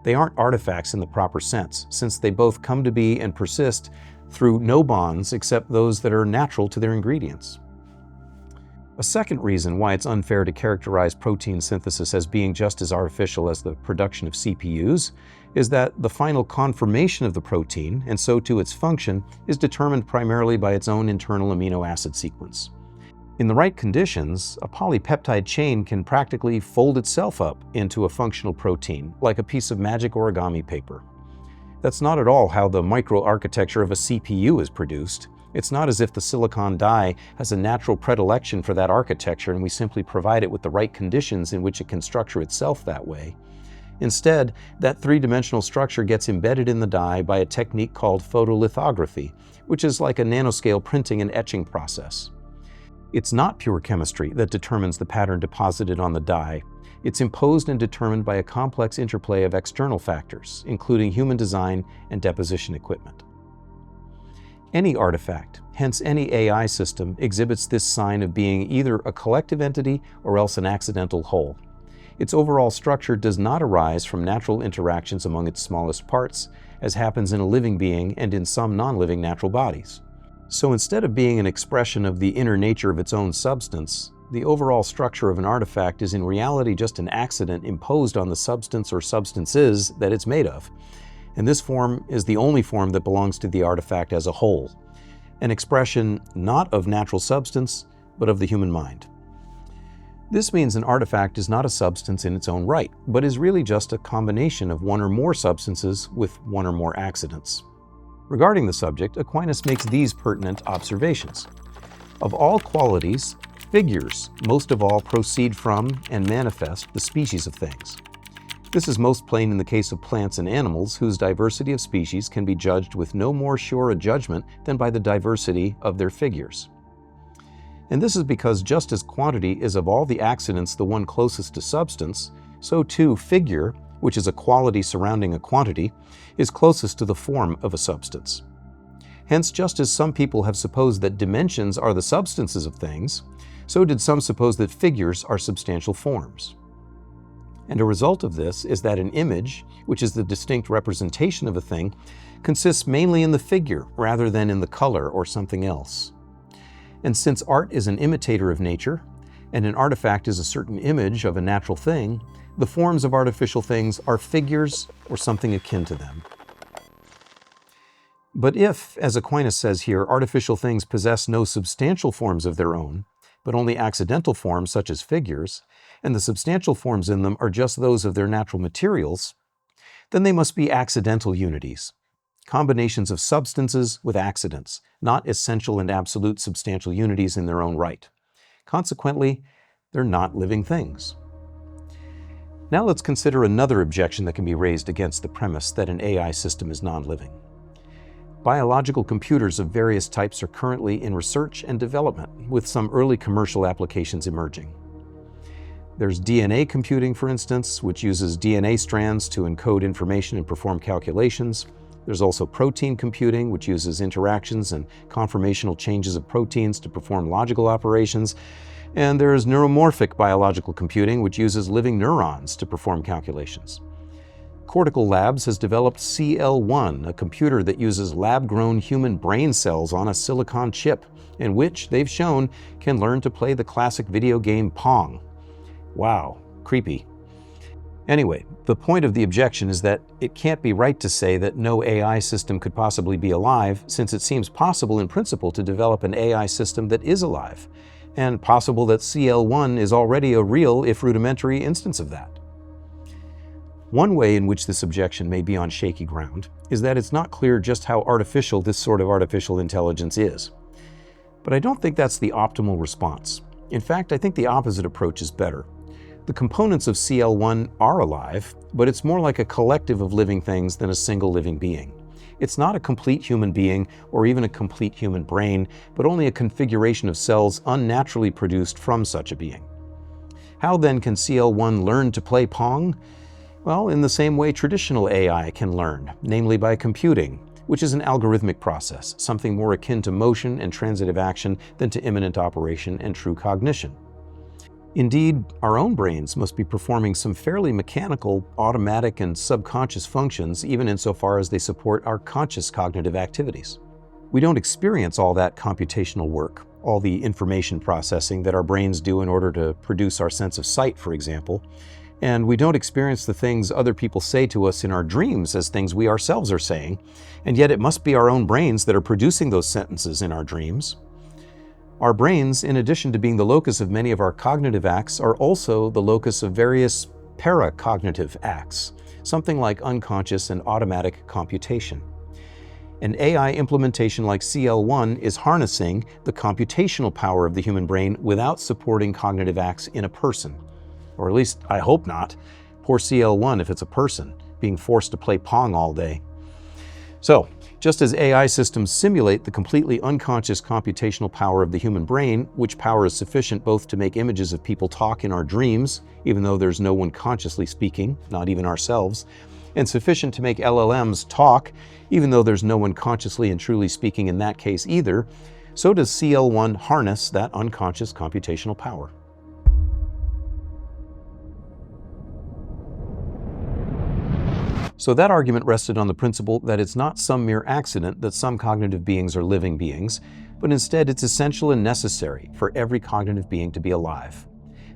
Speaker 1: They aren't artifacts in the proper sense, since they both come to be and persist through no bonds except those that are natural to their ingredients. A second reason why it's unfair to characterize protein synthesis as being just as artificial as the production of CPUs is that the final conformation of the protein, and so too its function, is determined primarily by its own internal amino acid sequence. In the right conditions, a polypeptide chain can practically fold itself up into a functional protein, like a piece of magic origami paper. That's not at all how the microarchitecture of a CPU is produced. It's not as if the silicon die has a natural predilection for that architecture and we simply provide it with the right conditions in which it can structure itself that way. Instead, that three-dimensional structure gets embedded in the die by a technique called photolithography, which is like a nanoscale printing and etching process. It's not pure chemistry that determines the pattern deposited on the die. It's imposed and determined by a complex interplay of external factors, including human design and deposition equipment. Any artifact, hence any AI system, exhibits this sign of being either a collective entity or else an accidental whole. Its overall structure does not arise from natural interactions among its smallest parts, as happens in a living being and in some non-living natural bodies. So instead of being an expression of the inner nature of its own substance, the overall structure of an artifact is in reality just an accident imposed on the substance or substances that it's made of. And this form is the only form that belongs to the artifact as a whole, an expression not of natural substance, but of the human mind. This means an artifact is not a substance in its own right, but is really just a combination of one or more substances with one or more accidents. Regarding the subject, Aquinas makes these pertinent observations. Of all qualities, figures most of all proceed from and manifest the species of things. This is most plain in the case of plants and animals, whose diversity of species can be judged with no more sure a judgment than by the diversity of their figures. And this is because just as quantity is of all the accidents the one closest to substance, so too figure, which is a quality surrounding a quantity, is closest to the form of a substance. Hence, just as some people have supposed that dimensions are the substances of things, so did some suppose that figures are substantial forms. And a result of this is that an image, which is the distinct representation of a thing, consists mainly in the figure rather than in the color or something else. And since art is an imitator of nature, and an artifact is a certain image of a natural thing, the forms of artificial things are figures or something akin to them. But if, as Aquinas says here, artificial things possess no substantial forms of their own, but only accidental forms such as figures, and the substantial forms in them are just those of their natural materials, then they must be accidental unities, combinations of substances with accidents, not essential and absolute substantial unities in their own right. Consequently, they're not living things. Now let's consider another objection that can be raised against the premise that an AI system is non-living. Biological computers of various types are currently in research and development, with some early commercial applications emerging. There's DNA computing, for instance, which uses DNA strands to encode information and perform calculations. There's also protein computing, which uses interactions and conformational changes of proteins to perform logical operations. And there is neuromorphic biological computing, which uses living neurons to perform calculations. Cortical Labs has developed CL1, a computer that uses lab-grown human brain cells on a silicon chip, and which, they've shown, can learn to play the classic video game Pong. Wow, creepy. Anyway, the point of the objection is that it can't be right to say that no AI system could possibly be alive, since it seems possible in principle to develop an AI system that is alive, and possible that CL1 is already a real, if rudimentary, instance of that. One way in which this objection may be on shaky ground is that it's not clear just how artificial this sort of artificial intelligence is. But I don't think that's the optimal response. In fact, I think the opposite approach is better. The components of CL1 are alive, but it's more like a collective of living things than a single living being. It's not a complete human being or even a complete human brain, but only a configuration of cells unnaturally produced from such a being. How then can CL1 learn to play Pong? Well, in the same way traditional AI can learn, namely by computing, which is an algorithmic process, something more akin to motion and transitive action than to immanent operation and true cognition. Indeed, our own brains must be performing some fairly mechanical, automatic, and subconscious functions, even insofar as they support our conscious cognitive activities. We don't experience all that computational work, all the information processing that our brains do in order to produce our sense of sight, for example, and we don't experience the things other people say to us in our dreams as things we ourselves are saying, and yet it must be our own brains that are producing those sentences in our dreams. Our brains, in addition to being the locus of many of our cognitive acts, are also the locus of various paracognitive acts, something like unconscious and automatic computation. An AI implementation like CL1 is harnessing the computational power of the human brain without supporting cognitive acts in a person. Or at least, I hope not. Poor CL1 if it's a person, being forced to play Pong all day. So, just as AI systems simulate the completely unconscious computational power of the human brain, which power is sufficient both to make images of people talk in our dreams, even though there's no one consciously speaking, not even ourselves, and sufficient to make LLMs talk, even though there's no one consciously and truly speaking in that case either, so does CL1 harness that unconscious computational power. So that argument rested on the principle that it's not some mere accident that some cognitive beings are living beings, but instead it's essential and necessary for every cognitive being to be alive.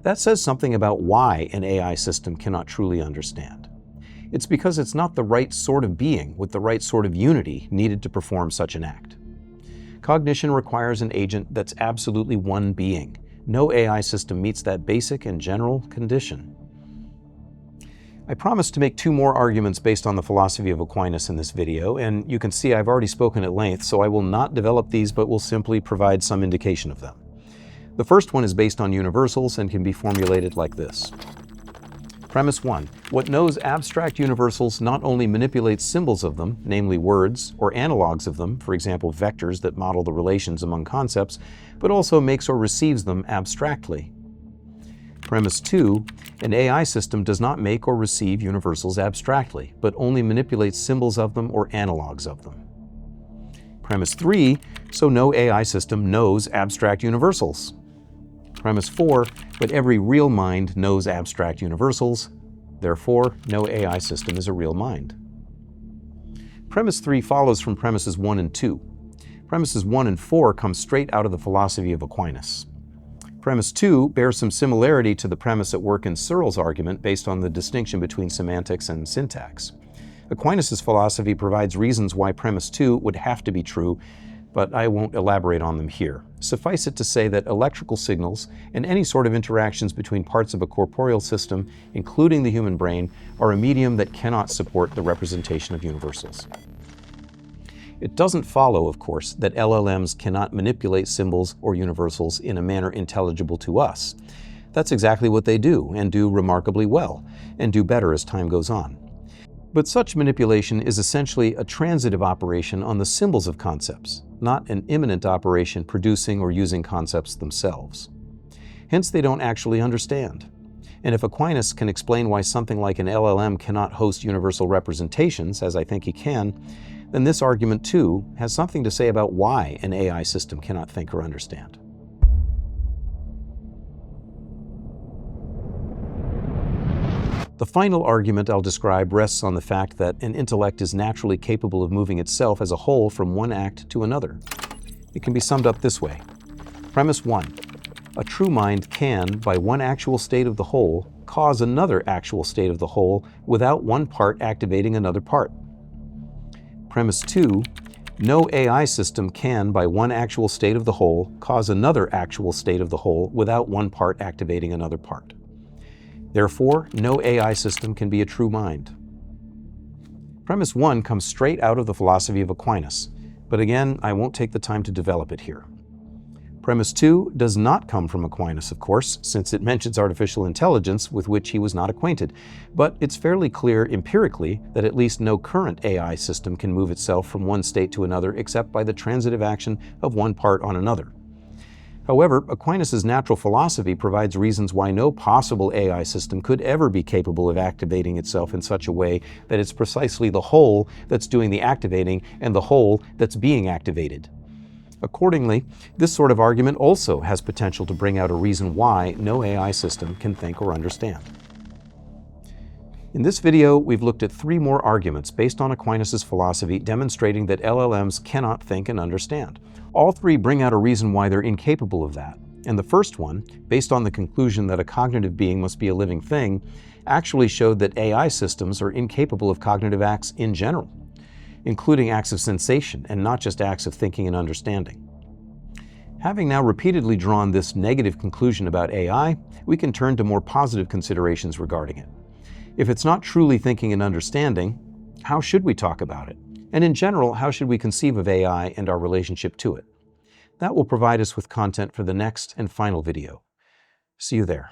Speaker 1: That says something about why an AI system cannot truly understand. It's because it's not the right sort of being with the right sort of unity needed to perform such an act. Cognition requires an agent that's absolutely one being. No AI system meets that basic and general condition. I promised to make two more arguments based on the philosophy of Aquinas in this video, and you can see I've already spoken at length, so I will not develop these but will simply provide some indication of them. The first one is based on universals and can be formulated like this. Premise 1. What knows abstract universals not only manipulates symbols of them, namely words, or analogs of them, for example vectors that model the relations among concepts, but also makes or receives them abstractly. Premise 2, an AI system does not make or receive universals abstractly, but only manipulates symbols of them or analogs of them. Premise 3, so no AI system knows abstract universals. Premise 4, but every real mind knows abstract universals. Therefore, no AI system is a real mind. Premise 3 follows from premises 1 and 2. Premises 1 and 4 come straight out of the philosophy of Aquinas. Premise 2 bears some similarity to the premise at work in Searle's argument based on the distinction between semantics and syntax. Aquinas' philosophy provides reasons why premise 2 would have to be true, but I won't elaborate on them here. Suffice it to say that electrical signals and any sort of interactions between parts of a corporeal system, including the human brain, are a medium that cannot support the representation of universals. It doesn't follow, of course, that LLMs cannot manipulate symbols or universals in a manner intelligible to us. That's exactly what they do, and do remarkably well, and do better as time goes on. But such manipulation is essentially a transitive operation on the symbols of concepts, not an immanent operation producing or using concepts themselves. Hence, they don't actually understand. And if Aquinas can explain why something like an LLM cannot host universal representations, as I think he can, then this argument too has something to say about why an AI system cannot think or understand. The final argument I'll describe rests on the fact that an intellect is naturally capable of moving itself as a whole from one act to another. It can be summed up this way. Premise 1. A true mind can, by one actual state of the whole, cause another actual state of the whole without one part activating another part. Premise 2. No AI system can, by one actual state of the whole, cause another actual state of the whole without one part activating another part. Therefore, no AI system can be a true mind. Premise 1 comes straight out of the philosophy of Aquinas, but again, I won't take the time to develop it here. Premise 2 does not come from Aquinas, of course, since it mentions artificial intelligence with which he was not acquainted, but it's fairly clear empirically that at least no current AI system can move itself from one state to another except by the transitive action of one part on another. However, Aquinas' natural philosophy provides reasons why no possible AI system could ever be capable of activating itself in such a way that it's precisely the whole that's doing the activating and the whole that's being activated. Accordingly, this sort of argument also has potential to bring out a reason why no AI system can think or understand. In this video, we've looked at 3 more arguments based on Aquinas' philosophy demonstrating that LLMs cannot think and understand. All 3 bring out a reason why they're incapable of that. And the first one, based on the conclusion that a cognitive being must be a living thing, actually showed that AI systems are incapable of cognitive acts in general, including acts of sensation and not just acts of thinking and understanding. Having now repeatedly drawn this negative conclusion about AI, we can turn to more positive considerations regarding it. If it's not truly thinking and understanding, how should we talk about it? And in general, how should we conceive of AI and our relationship to it? That will provide us with content for the next and final video. See you there.